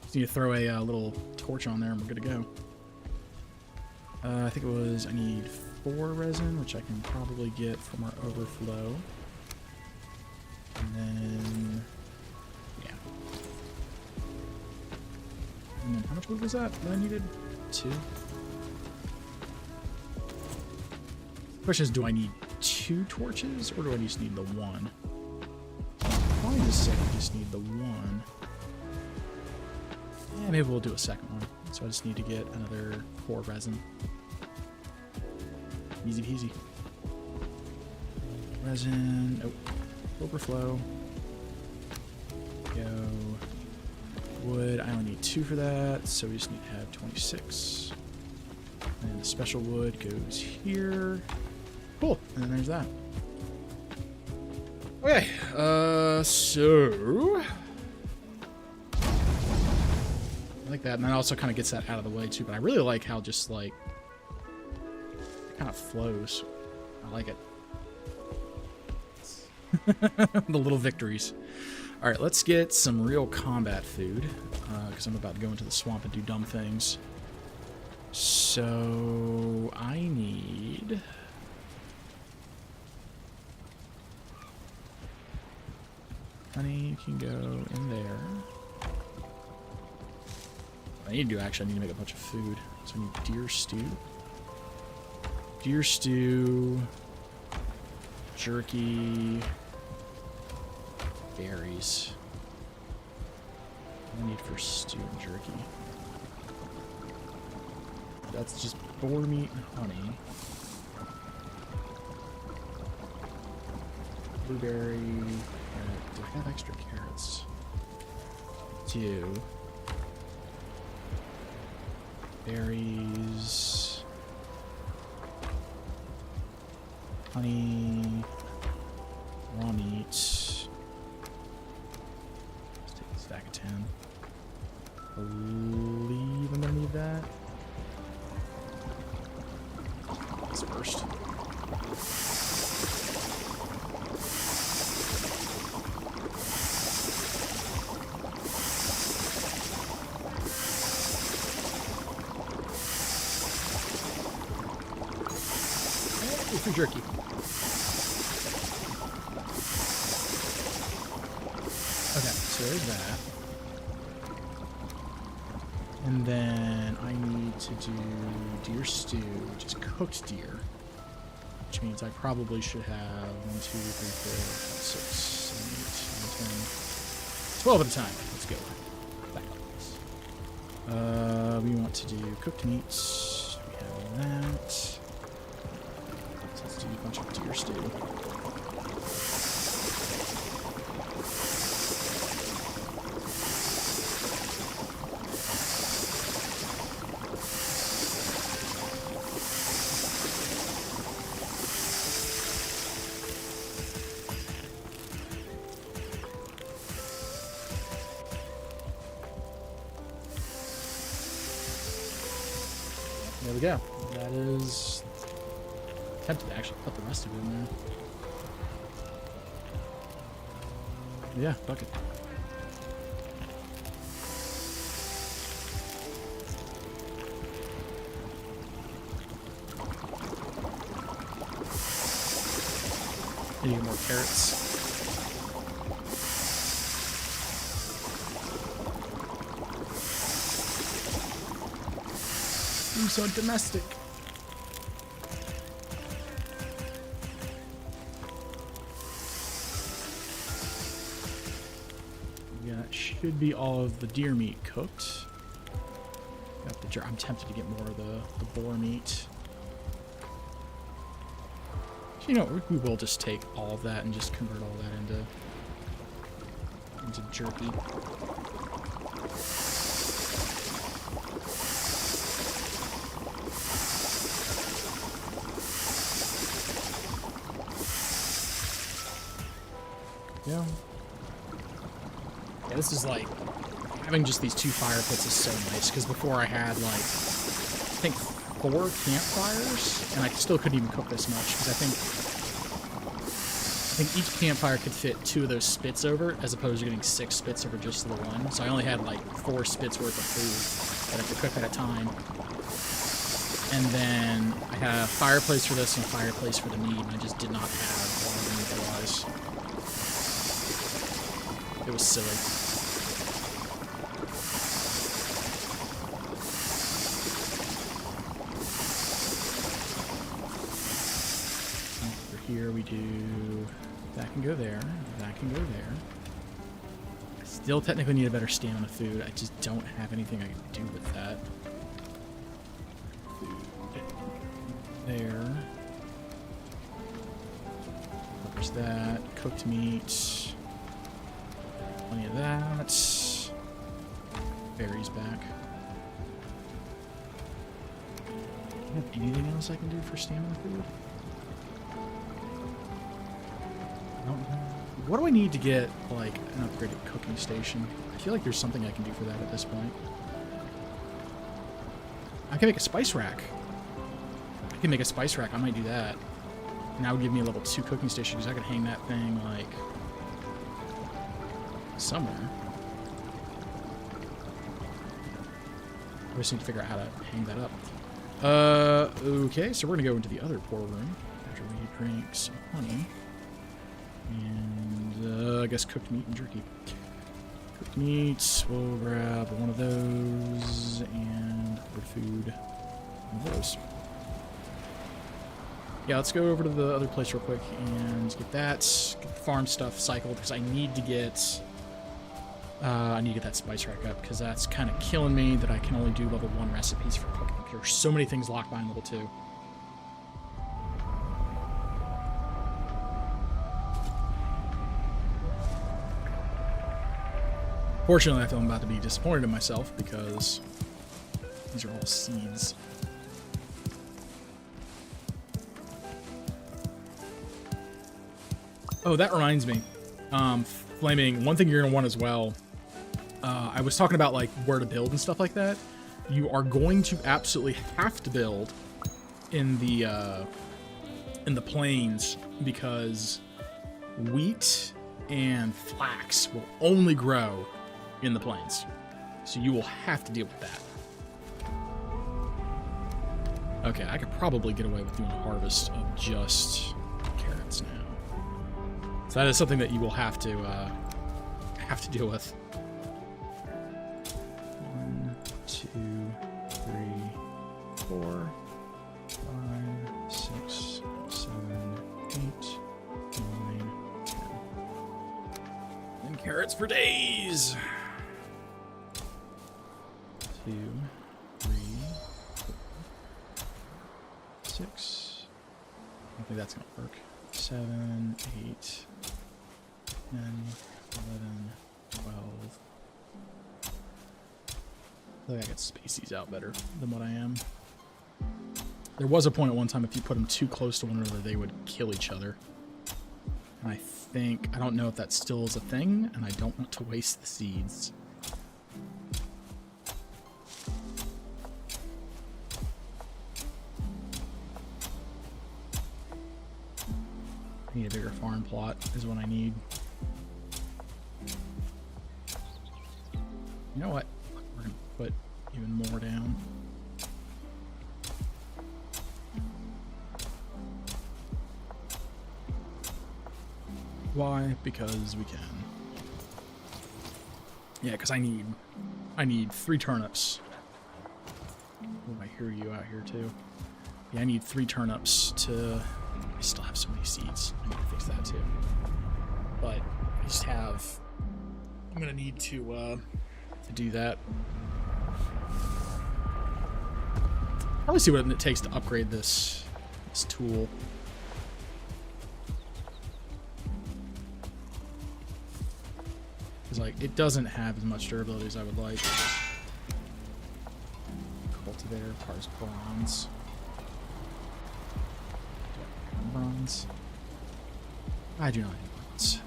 Just need to throw a little torch on there and we're good to go. I think it was, I need 4 resin, which I can probably get from our overflow. And then, yeah. And then how much wood was that I needed? 2. The question is, do I need 2 torches or do I just need the 1? Probably just say I just need the 1. Yeah, maybe we'll do a second one. So I just need to get another 4 resin. Easy peasy. Resin. Oh. Overflow. Go. Wood. I only need 2 for that, so we just need to have 26. And the special wood goes here. Cool. And then there's that. Okay. So... I like that, and that also kind of gets that out of the way too, but I really like how just like it kind of flows. I like it. The little victories. All right, let's get some real combat food because I'm about to go into the swamp and do dumb things. So I need honey. You can go in there. need to do, actually, I need to make a bunch of food. So I need deer stew. Deer stew. Jerky. Berries. What do I need for stew and jerky? That's just boar meat and honey. Blueberry. Do I have extra carrots? Do. Berries. Honey. Raw meat. Let's take a stack of 10. I believe I'm gonna need that. This first. For jerky. Okay, so there's that. And then I need to do deer stew, which is cooked deer. Which means I probably should have 1, 2, 3, 4, 5, 6, 7, 8, 9, 10, 12 at a time. Let's go. Back on this. We want to do cooked meats. We have that. Let's do a bunch of deer stew. There we go. That is... tempted to actually put the rest of it in there. Yeah, bucket. I need more carrots. I'm so domestic. Yeah, that should be all of the deer meat cooked. Got the I'm tempted to get more of the boar meat. You know, we will just take all of that and just convert all that into jerky. Yeah. Yeah, this is like, having just these 2 fire pits is so nice, because before I had like, I think 4 campfires, and I still couldn't even cook this much, because I think each campfire could fit 2 of those spits over, as opposed to getting 6 spits over just the one. So I only had like 4 spits worth of food that I could cook at a time. And then I had a fireplace for this and a fireplace for the meat, and I just did not have all of them otherwise. It was silly. Over here we do... that can go there. That can go there. I still technically need a better stamina food. I just don't have anything I can do with that. Food. There. There's that. Cooked meat. Plenty of that. Berries back. Do I have anything else I can do for stamina food? I don't know. What do I need to get, like, an upgraded cooking station? I feel like there's something I can do for that at this point. I can make a spice rack. I can make a spice rack. I might do that. And that would give me a level 2 cooking station, because I could hang that thing, like... somewhere. I just need to figure out how to hang that up. Okay, so we're gonna go into the other pour room after we drink some honey. And, I guess cooked meat and jerky. Cooked meats. We'll grab one of those and bird food. One of those. Yeah, let's go over to the other place real quick and get the farm stuff cycled because I need to get that spice rack up because that's kind of killing me that I can only do level 1 recipes for cooking. There's so many things locked behind level 2. Fortunately, I feel I'm about to be disappointed in myself because these are all seeds. Oh, that reminds me. Flaming, one thing you're going to want as well, I was talking about like where to build and stuff like that. You are going to absolutely have to build in the plains because wheat and flax will only grow in the plains. So you will have to deal with that. Okay, I could probably get away with doing a harvest of just carrots now. So that is something that you will have to deal with. 1, 2, 3, 4, 5, 6, 7, 8, 9, 10. And carrots for days. 2, 3, 4, 6. I don't think that's gonna work. 7, 8, 10, 11, 12. I think I could space these out better than what I am. There was a point at one time if you put them too close to one another, they would kill each other. And I don't know if that still is a thing, and I don't want to waste the seeds. I need a bigger farm plot is what I need. You know what? We're going to put even more down. Why? Because we can. Yeah, because I need 3 turnips. Oh, I hear you out here too. Yeah, I need 3 turnips to... I still have so many seeds. I need to fix that too. But I just have... I'm going to need to do that. Probably see what it takes to upgrade this tool. Because like it doesn't have as much durability as I would like. Cultivator, cars, bronze. Bronze. I do not need bronze.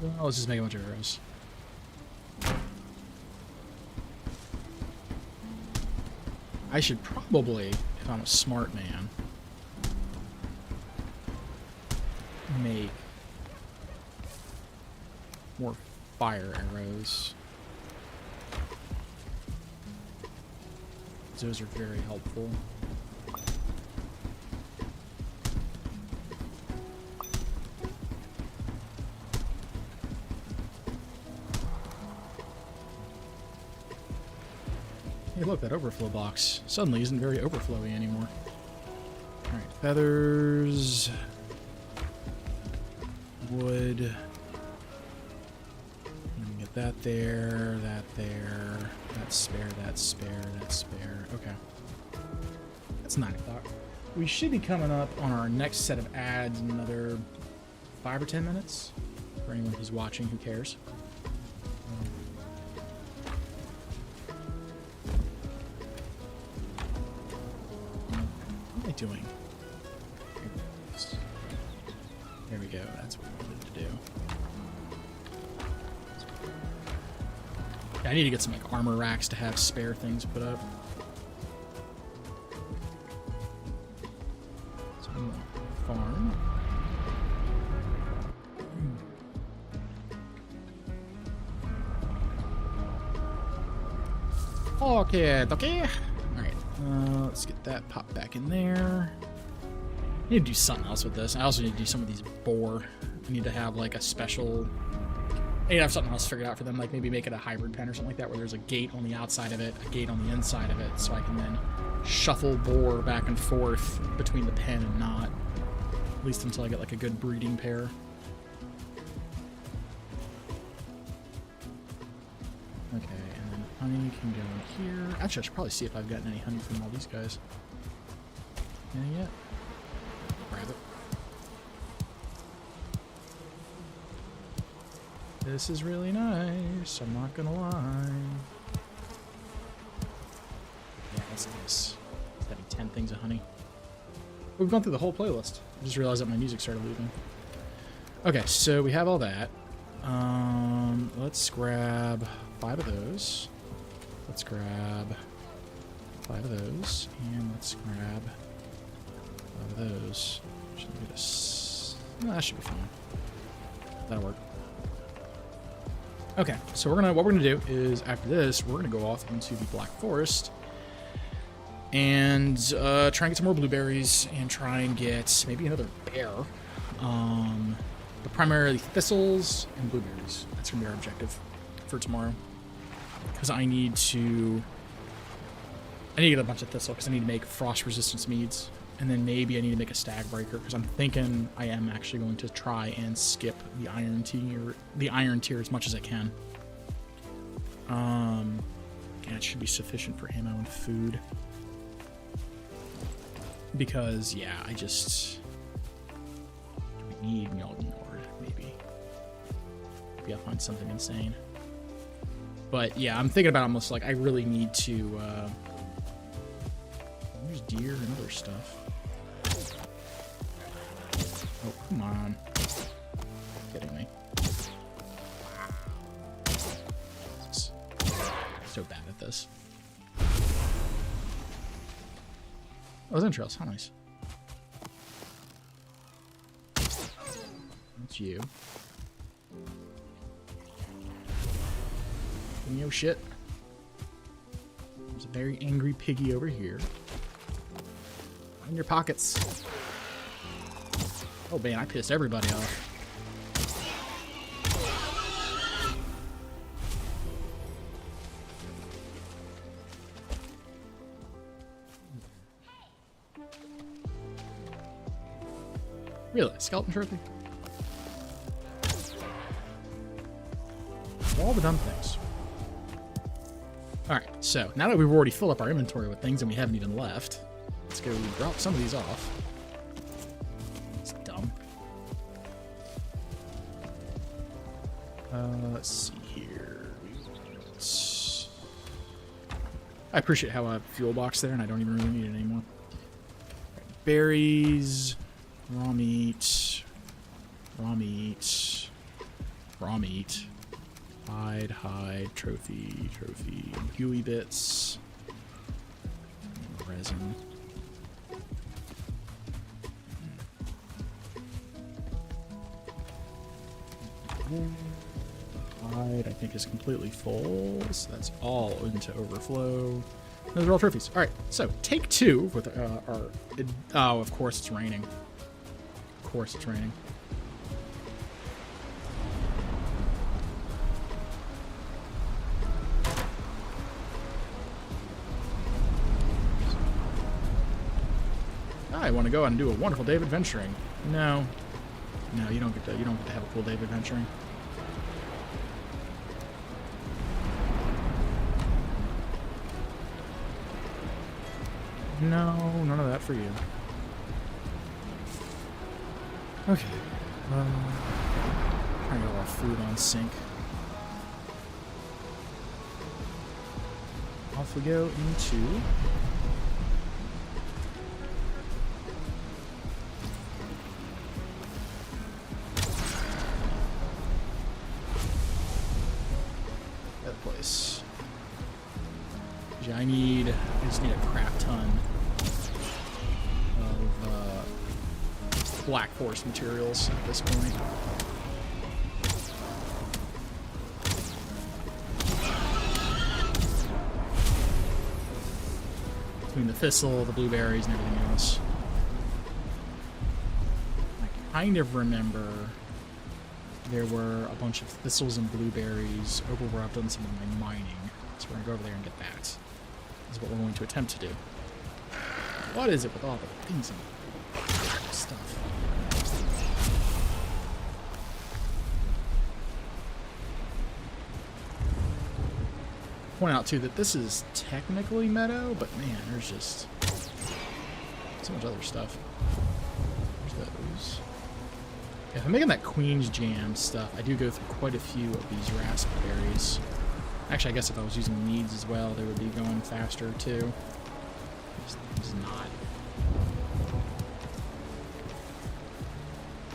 Well, let's just make a bunch of arrows. I should probably, if I'm a smart man, make more fire arrows. Those are very helpful. Hey, look, that overflow box suddenly isn't very overflowy anymore. Alright, feathers. Wood. Get that there, that there. That's spare, that's spare, that's spare. Okay. That's 9 o'clock. We should be coming up on our next set of ads in another 5 or 10 minutes. For anyone who's watching, who cares. What am I doing? There we go. That's what we wanted to do. I need to get some like armor racks to have spare things put up. So I'm gonna farm. Okay, okay. All right, let's get that popped back in there. I need to do something else with this. I also need to do some of these boar. I need to have like a special... I need to have something else figured out for them, like maybe make it a hybrid pen or something like that, where there's a gate on the outside of it, a gate on the inside of it, so I can then shuffle boar back and forth between the pen and knot. At least until I get like a good breeding pair. Okay, and then honey can go in here. Actually, I should probably see if I've gotten any honey from all these guys. Any yet? Grab it. This is really nice, I'm not gonna lie. Yeah, what's this? It's having 10 things of honey. We've gone through the whole playlist. I just realized that my music started leaving. Okay, so we have all that. Let's grab 5 of those. Let's grab 5 of those. And let's grab 5 of those. Should we just... No, that should be fine. That'll work. Okay, so what we're gonna do is after this, we're gonna go off into the Black Forest and try and get some more blueberries and try and get maybe another bear. But primarily thistles and blueberries. That's gonna be our objective for tomorrow. Because I need to get a bunch of thistle because I need to make frost resistance meads. And then maybe I need to make a stag breaker because I'm thinking I am actually going to try and skip the iron tier as much as I can. Yeah, it should be sufficient for ammo and food. Because yeah, I just we need Mjolnir, maybe. Maybe I'll find something insane. But yeah, I'm thinking about almost like I really need to there's deer and other stuff. Oh, come on. You're kidding me. So bad at this. Oh, it's entrails. How nice. That's you. Yo, shit. There's a very angry piggy over here. In your pockets. Oh man, I pissed everybody off. Really? Skeleton trophy? All the dumb things. Alright, so now that we've already filled up our inventory with things and we haven't even left, let's go drop some of these off. It's dumb. Let's see here. I appreciate how a fuel box there, and I don't even really need it anymore. Right, berries, raw meat, raw meat, raw meat, hide, trophy, gooey bits, resin. Hide, I think, is completely full, so that's all into overflow. Those are all trophies. All right, so take 2 with our... Oh, of course it's raining. Of course it's raining. I want to go out and do a wonderful day of adventuring. No, you don't get to have a cool day of adventuring. No, none of that for you. Okay. Trying to get a lot of food on sync. Off we go into... that place. Yeah, I just need a crap ton of Black Forest materials at this point. Between the thistle, the blueberries, and everything else. kind of remember there were a bunch of thistles and blueberries over where I've done some of my mining. So we're going to go over there and get that. That's what we're going to attempt to do. What is it with all the things and stuff? Point out too that this is technically meadow, but man, there's just so much other stuff. There's those. If I'm making that Queen's Jam stuff, I do go through quite a few of these raspberries. Actually, I guess if I was using meads as well, they would be going faster too. It's not.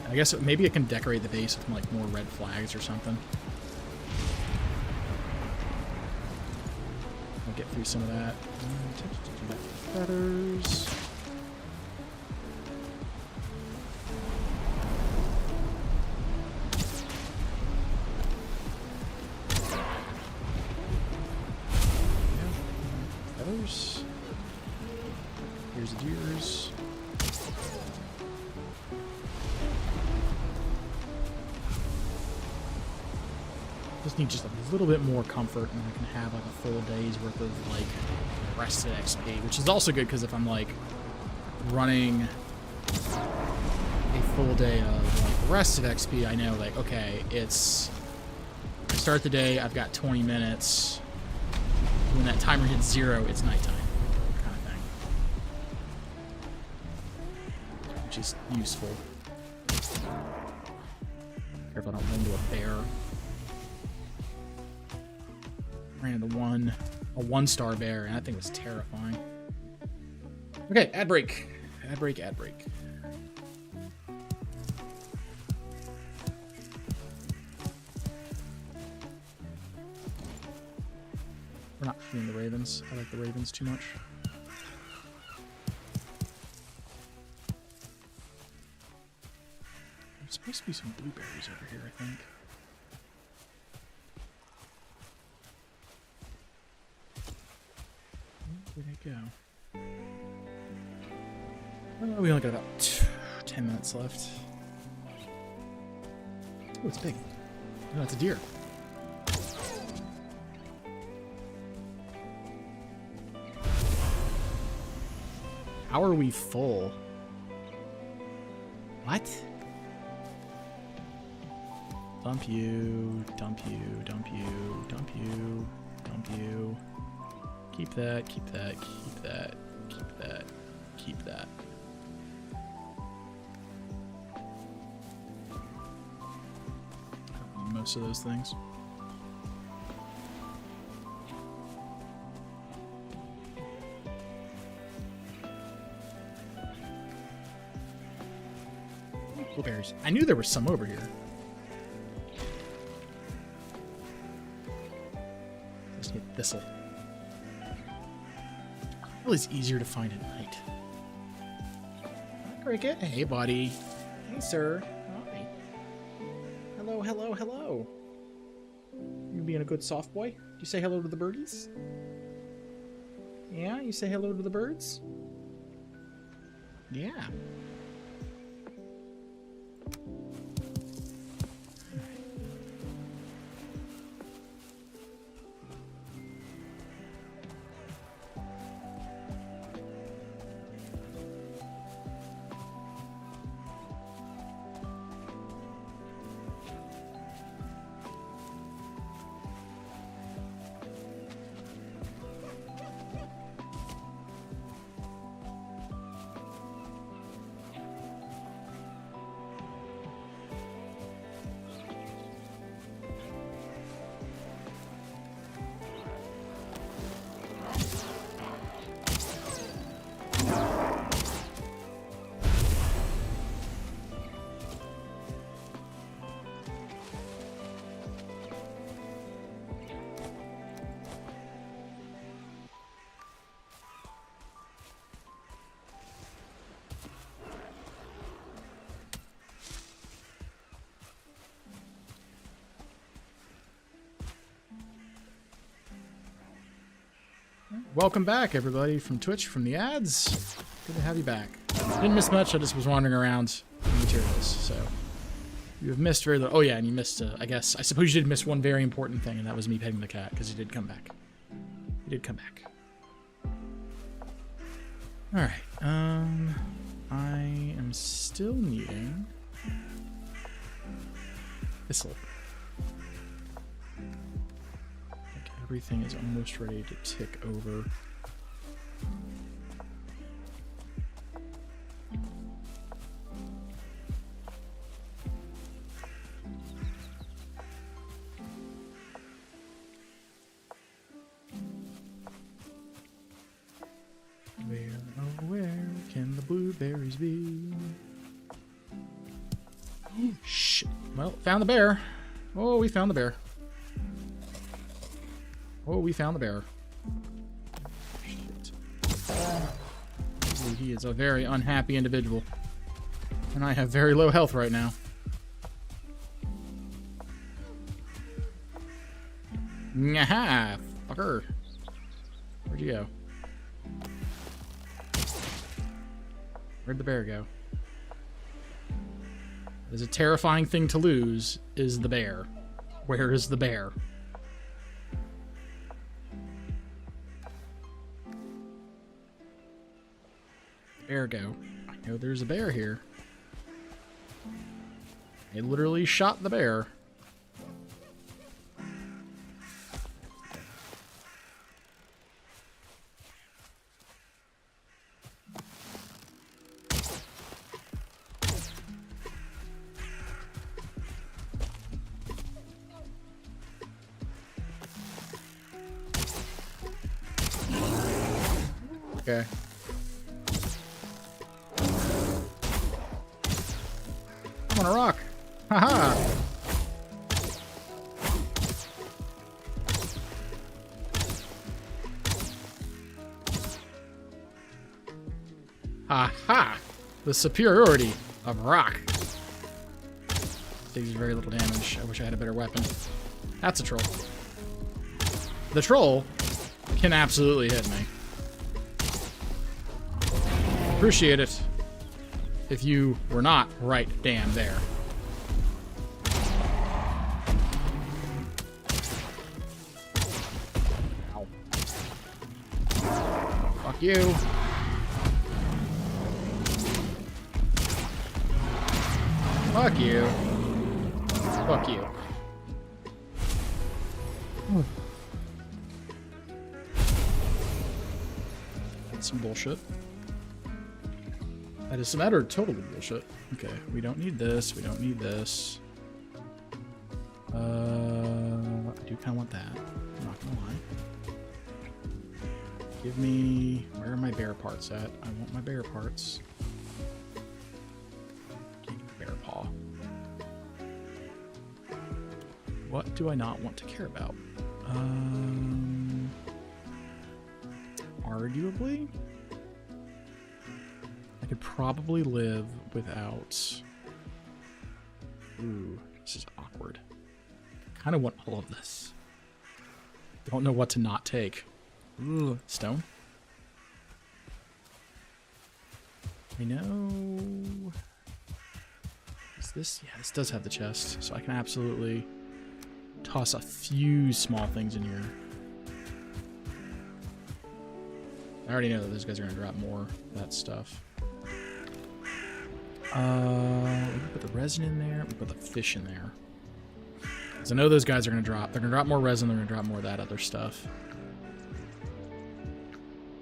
I guess maybe I can decorate the base with like more red flags or something. I'll get through some of that. Feathers. Feathers. Here's the deers. Just need just a little bit more comfort, and I can have like a full day's worth of like rested XP, which is also good because if I'm like running a full day of like rested XP, I know like okay, it's I start the day, I've got 20 minutes. When that timer hits 0, it's nighttime, kind of thing, which is useful. Careful I don't run into a bear. Ran into a 1-star bear, and that thing was terrifying. Okay, ad break. Ad break, ad break. We're not feeding the ravens. I like the ravens too much. There's supposed to be some blueberries over here, I think. Where'd they go? Oh, we only got about 10 minutes left. Oh, it's big. No, it's a deer. How are we full? What? Dump you, dump you, dump you, dump you, dump you. Keep that, keep that, keep that, keep that, keep that. I don't need most of those things. Blueberries. I knew there was some over here. Let's get thistle. Well, it's easier to find at night. Hi, Cricket. Hey, buddy. Hey, sir. Hi. Hello, hello, hello. You being a good soft boy? Do you say hello to the birdies? Yeah, you say hello to the birds? Yeah. Welcome back, everybody, from Twitch, from the ads. Good to have you back. Didn't miss much. I just was wandering around in materials. So you have missed very little. Oh yeah, and you missed. I suppose you did miss one very important thing, and that was me petting the cat because he did come back. He did come back. All right. I am still needing thistle. I think everything is almost ready to tick over. Where can the blueberries be? Oh, shit. Well, found the bear. Oh, we found the bear. Oh, we found the bear. Shit. He is a very unhappy individual. And I have very low health right now. Nyaha! Fucker. Where'd you go? Where'd the bear go? There's a terrifying thing to lose, is the bear. Where is the bear? Bear go. I know there's a bear here. I literally shot the bear. Okay. I'm on a rock. Haha. Aha! The superiority of rock. Takes very little damage. I wish I had a better weapon. That's a troll. The troll can absolutely hit me. Appreciate it if you were not right damn there. Ow. Fuck you. Fuck you. Fuck you. That's some bullshit. That is some utter total bullshit. Okay, we don't need this. We don't need this. I do kind of want that. I'm not gonna lie. Give me... Where are my bear parts at? I want my bear parts. Give me bear paw. What do I not want to care about? Arguably? I could probably live without... Ooh, this is awkward. I kind of want all of this. Don't know what to not take. Ooh, stone. I know... Is this... Yeah, this does have the chest, so I can absolutely toss a few small things in here. I already know that those guys are going to drop more of that stuff. We can put the resin in there. We put the fish in there. Because I know those guys are going to drop. They're going to drop more resin. They're going to drop more of that other stuff.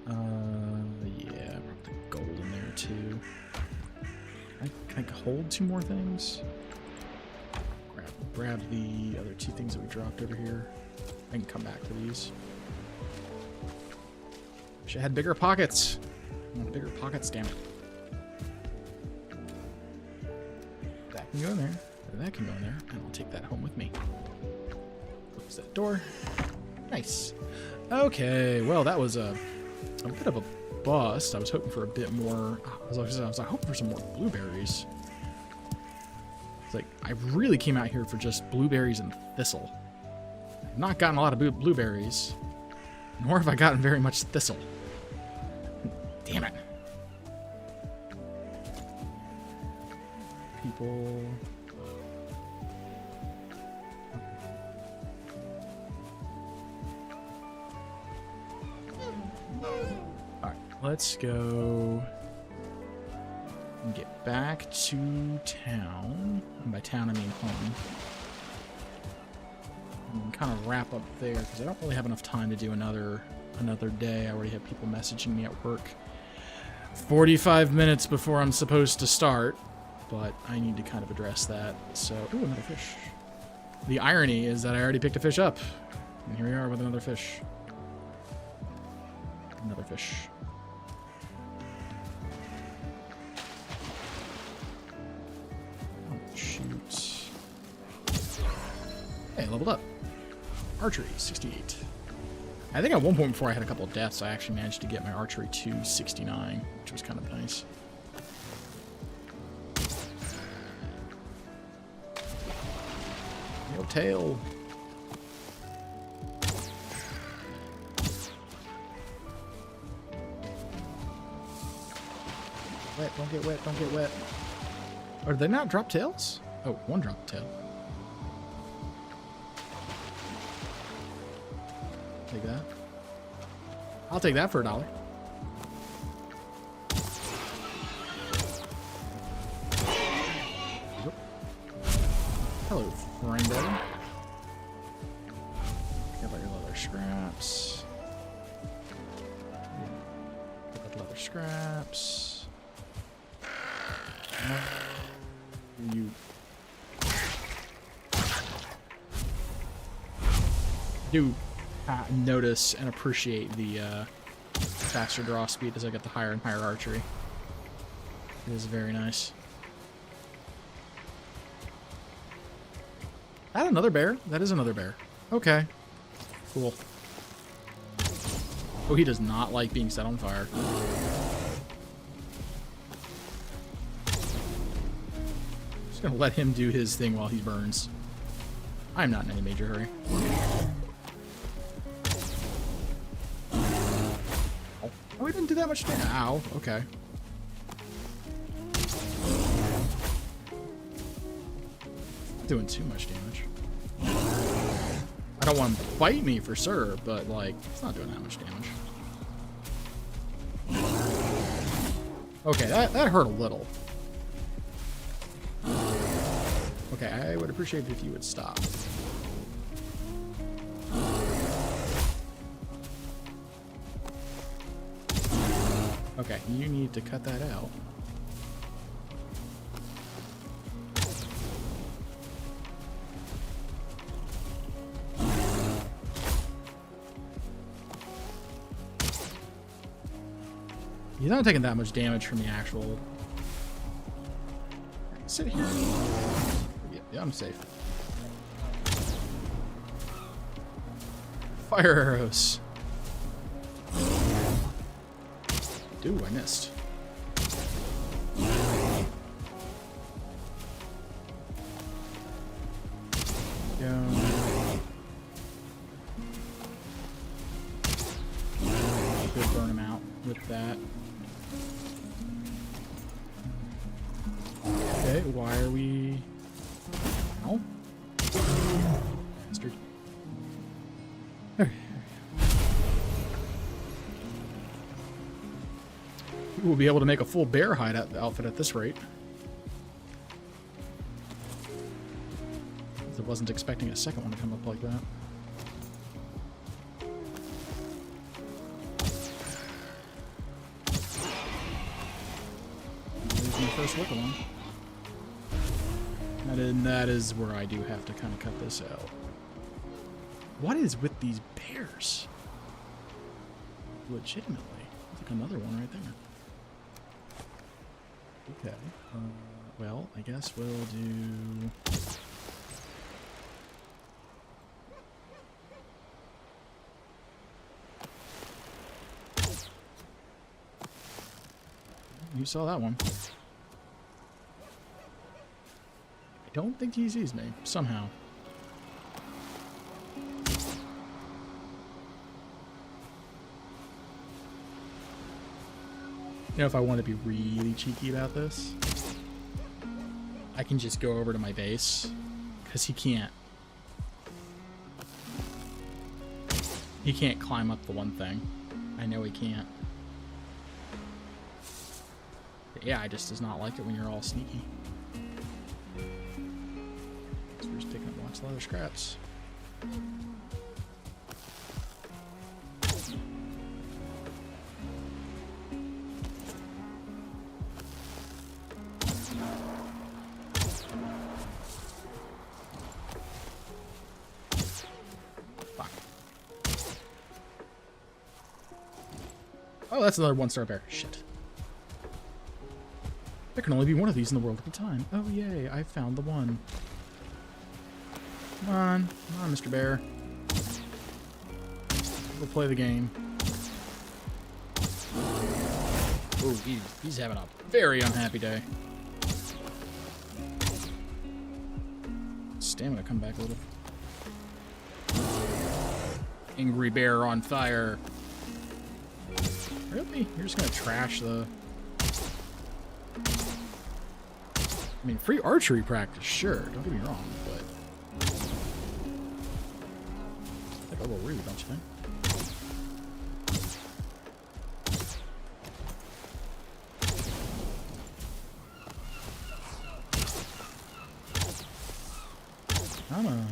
Yeah, put the gold in there too. Can I hold two more things? Grab the other two things that we dropped over here. I can come back to these. Wish I had bigger pockets. I want bigger pockets, damn it. That can go in there. That can go in there. And I'll take that home with me. Close that door. Nice. Okay, well, that was a bit of a bust. I was hoping for a bit more. I was hoping for some more blueberries. It's like, I really came out here for just blueberries and thistle. I've not gotten a lot of blueberries, nor have I gotten very much thistle. Damn it. full. Alright, let's go and get back to town. And by town, I mean home. And kind of wrap up there, because I don't really have enough time to do another day. I already have people messaging me at work 45 minutes before I'm supposed to start, but I need to kind of address that. So, ooh, another fish. The irony is that I already picked a fish up, and here we are with another fish. Another fish. Oh, shoot. Hey, leveled up. Archery, 68. I think at one point before I had a couple of deaths, I actually managed to get my archery to 69, which was kind of nice. No tail. Wet, don't get wet, don't get wet. Or did they not drop tails? Oh, one dropped tail. Take that. I'll take that for $1. Hello, Funday. Get about your leather scraps. Get about leather scraps. You. Do notice and appreciate the faster draw speed as I get the higher and higher archery. It is very nice. That another bear? That is another bear. Okay. Cool. Oh, he does not like being set on fire. Just gonna let him do his thing while he burns. I'm not in any major hurry. Oh, we didn't do that much damage. Ow, okay. Not doing too much damage. I don't want him to bite me for sure, but like, it's not doing that much damage. Okay, that hurt a little. Okay, I would appreciate it if you would stop. Okay, you need to cut that out. He's not taking that much damage from the actual... Sit here. Yeah, I'm safe. Fire arrows. Dude, I missed. Go. Could burn him out with that. Okay, why are we... Ow. Bastard. There. We'll be able to make a full bear hide outfit at this rate. I wasn't expecting a second one to come up like that. There's my first look at one. And that is where I do have to kind of cut this out. What is with these bears? Legitimately. There's like another one right there. Okay. Well, I guess we'll do... You saw that one. I don't think he sees me, somehow. You know, if I want to be really cheeky about this, I can just go over to my base. Because he can't. He can't climb up the one thing. I know he can't. But yeah, I just does not like it when you're all sneaky. So we're just picking up lots of leather scraps. Oh, that's another one-star bear. Shit. There can only be one of these in the world at a time. Oh, yay. I found the one. Come on. Come on, Mr. Bear. We'll play the game. Oh, he's having a very unhappy day. Stamina come back a little. Angry bear on fire. Really? You're just gonna trash the... I mean, free archery practice, sure. Don't get me wrong, but... Like a little rude, don't you think? Come on.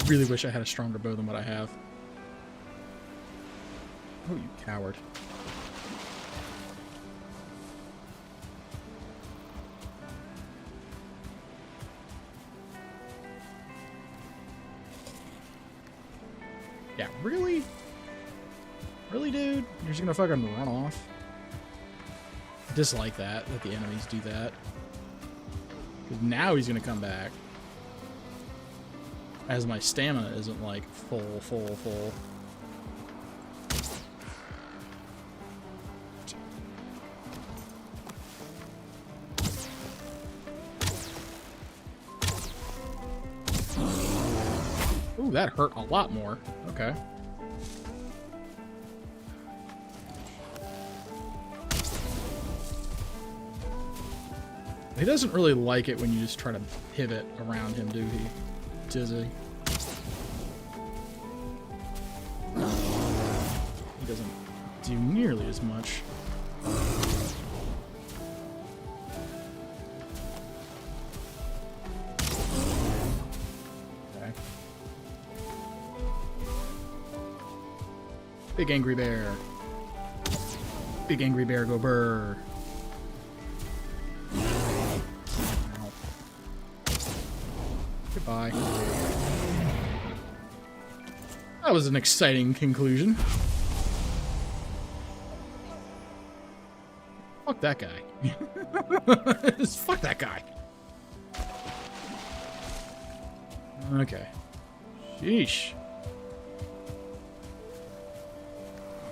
Really wish I had a stronger bow than what I have. Oh, you coward. Yeah, really? Really, dude? You're just gonna fucking run off? I dislike that the enemies do that. Because now he's gonna come back. As my stamina isn't like full. Ooh, that hurt a lot more. Okay. He doesn't really like it when you just try to pivot around him, do he? Does he? He doesn't do nearly as much. Okay. Big angry bear. Big angry bear go burr. Goodbye. That was an exciting conclusion. Fuck that guy. Just fuck that guy. Okay. Sheesh.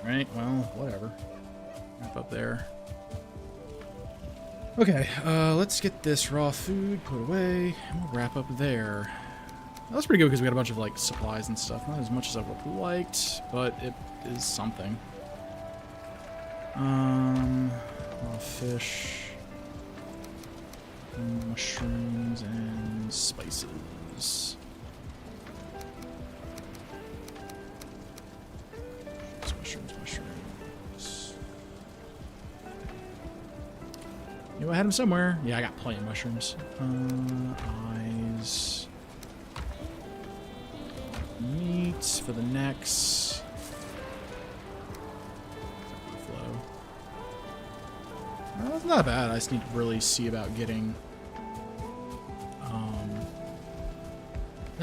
Alright, well, whatever. Wrap up there. Okay, let's get this raw food put away, and we'll wrap up there. That was pretty good because we got a bunch of, like, supplies and stuff. Not as much as I would have liked, but it is something. Raw fish, mushrooms, and spices. Mushrooms. You know, I had them somewhere. Yeah, I got plenty of mushrooms. Eyes. Meat for the necks. Flow. Well, that's not bad. I just need to really see about getting. I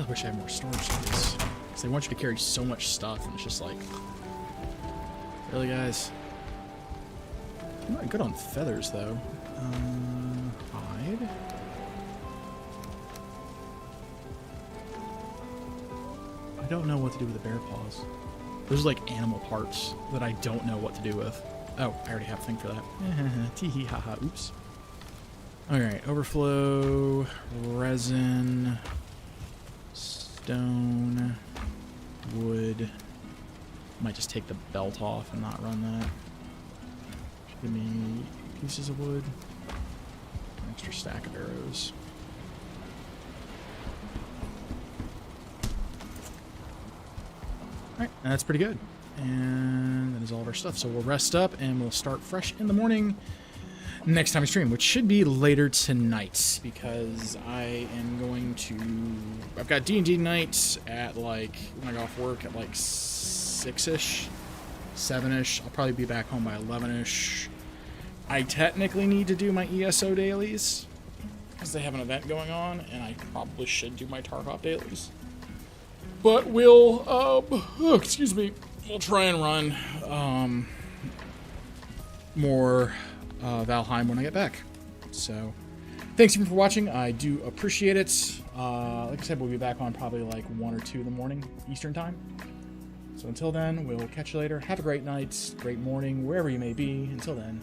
wish I had more storage space. Because they want you to carry so much stuff, and it's just like, really, guys? I'm not good on feathers, though. Hide. I don't know what to do with the bear paws. Those are like animal parts that I don't know what to do with. Oh, I already have a thing for that. Tee-hee, haha, oops. Alright, overflow, resin, stone, wood. Might just take the belt off and not run that. Give me pieces of wood. An extra stack of arrows. Alright, that's pretty good. And that is all of our stuff. So we'll rest up and we'll start fresh in the morning next time we stream, which should be later tonight, because I am going to... I've got D&D night at, like, when I go off work at, like, 6-ish, 7-ish. I'll probably be back home by 11-ish. I technically need to do my ESO dailies, because they have an event going on, and I probably should do my Tarkov dailies. But we'll, excuse me, we'll try and run, more, Valheim when I get back. So, thanks even for watching. I do appreciate it. Like I said, we'll be back on probably like 1 or 2 in the morning, Eastern time. So until then, we'll catch you later. Have a great night, great morning, wherever you may be. Until then,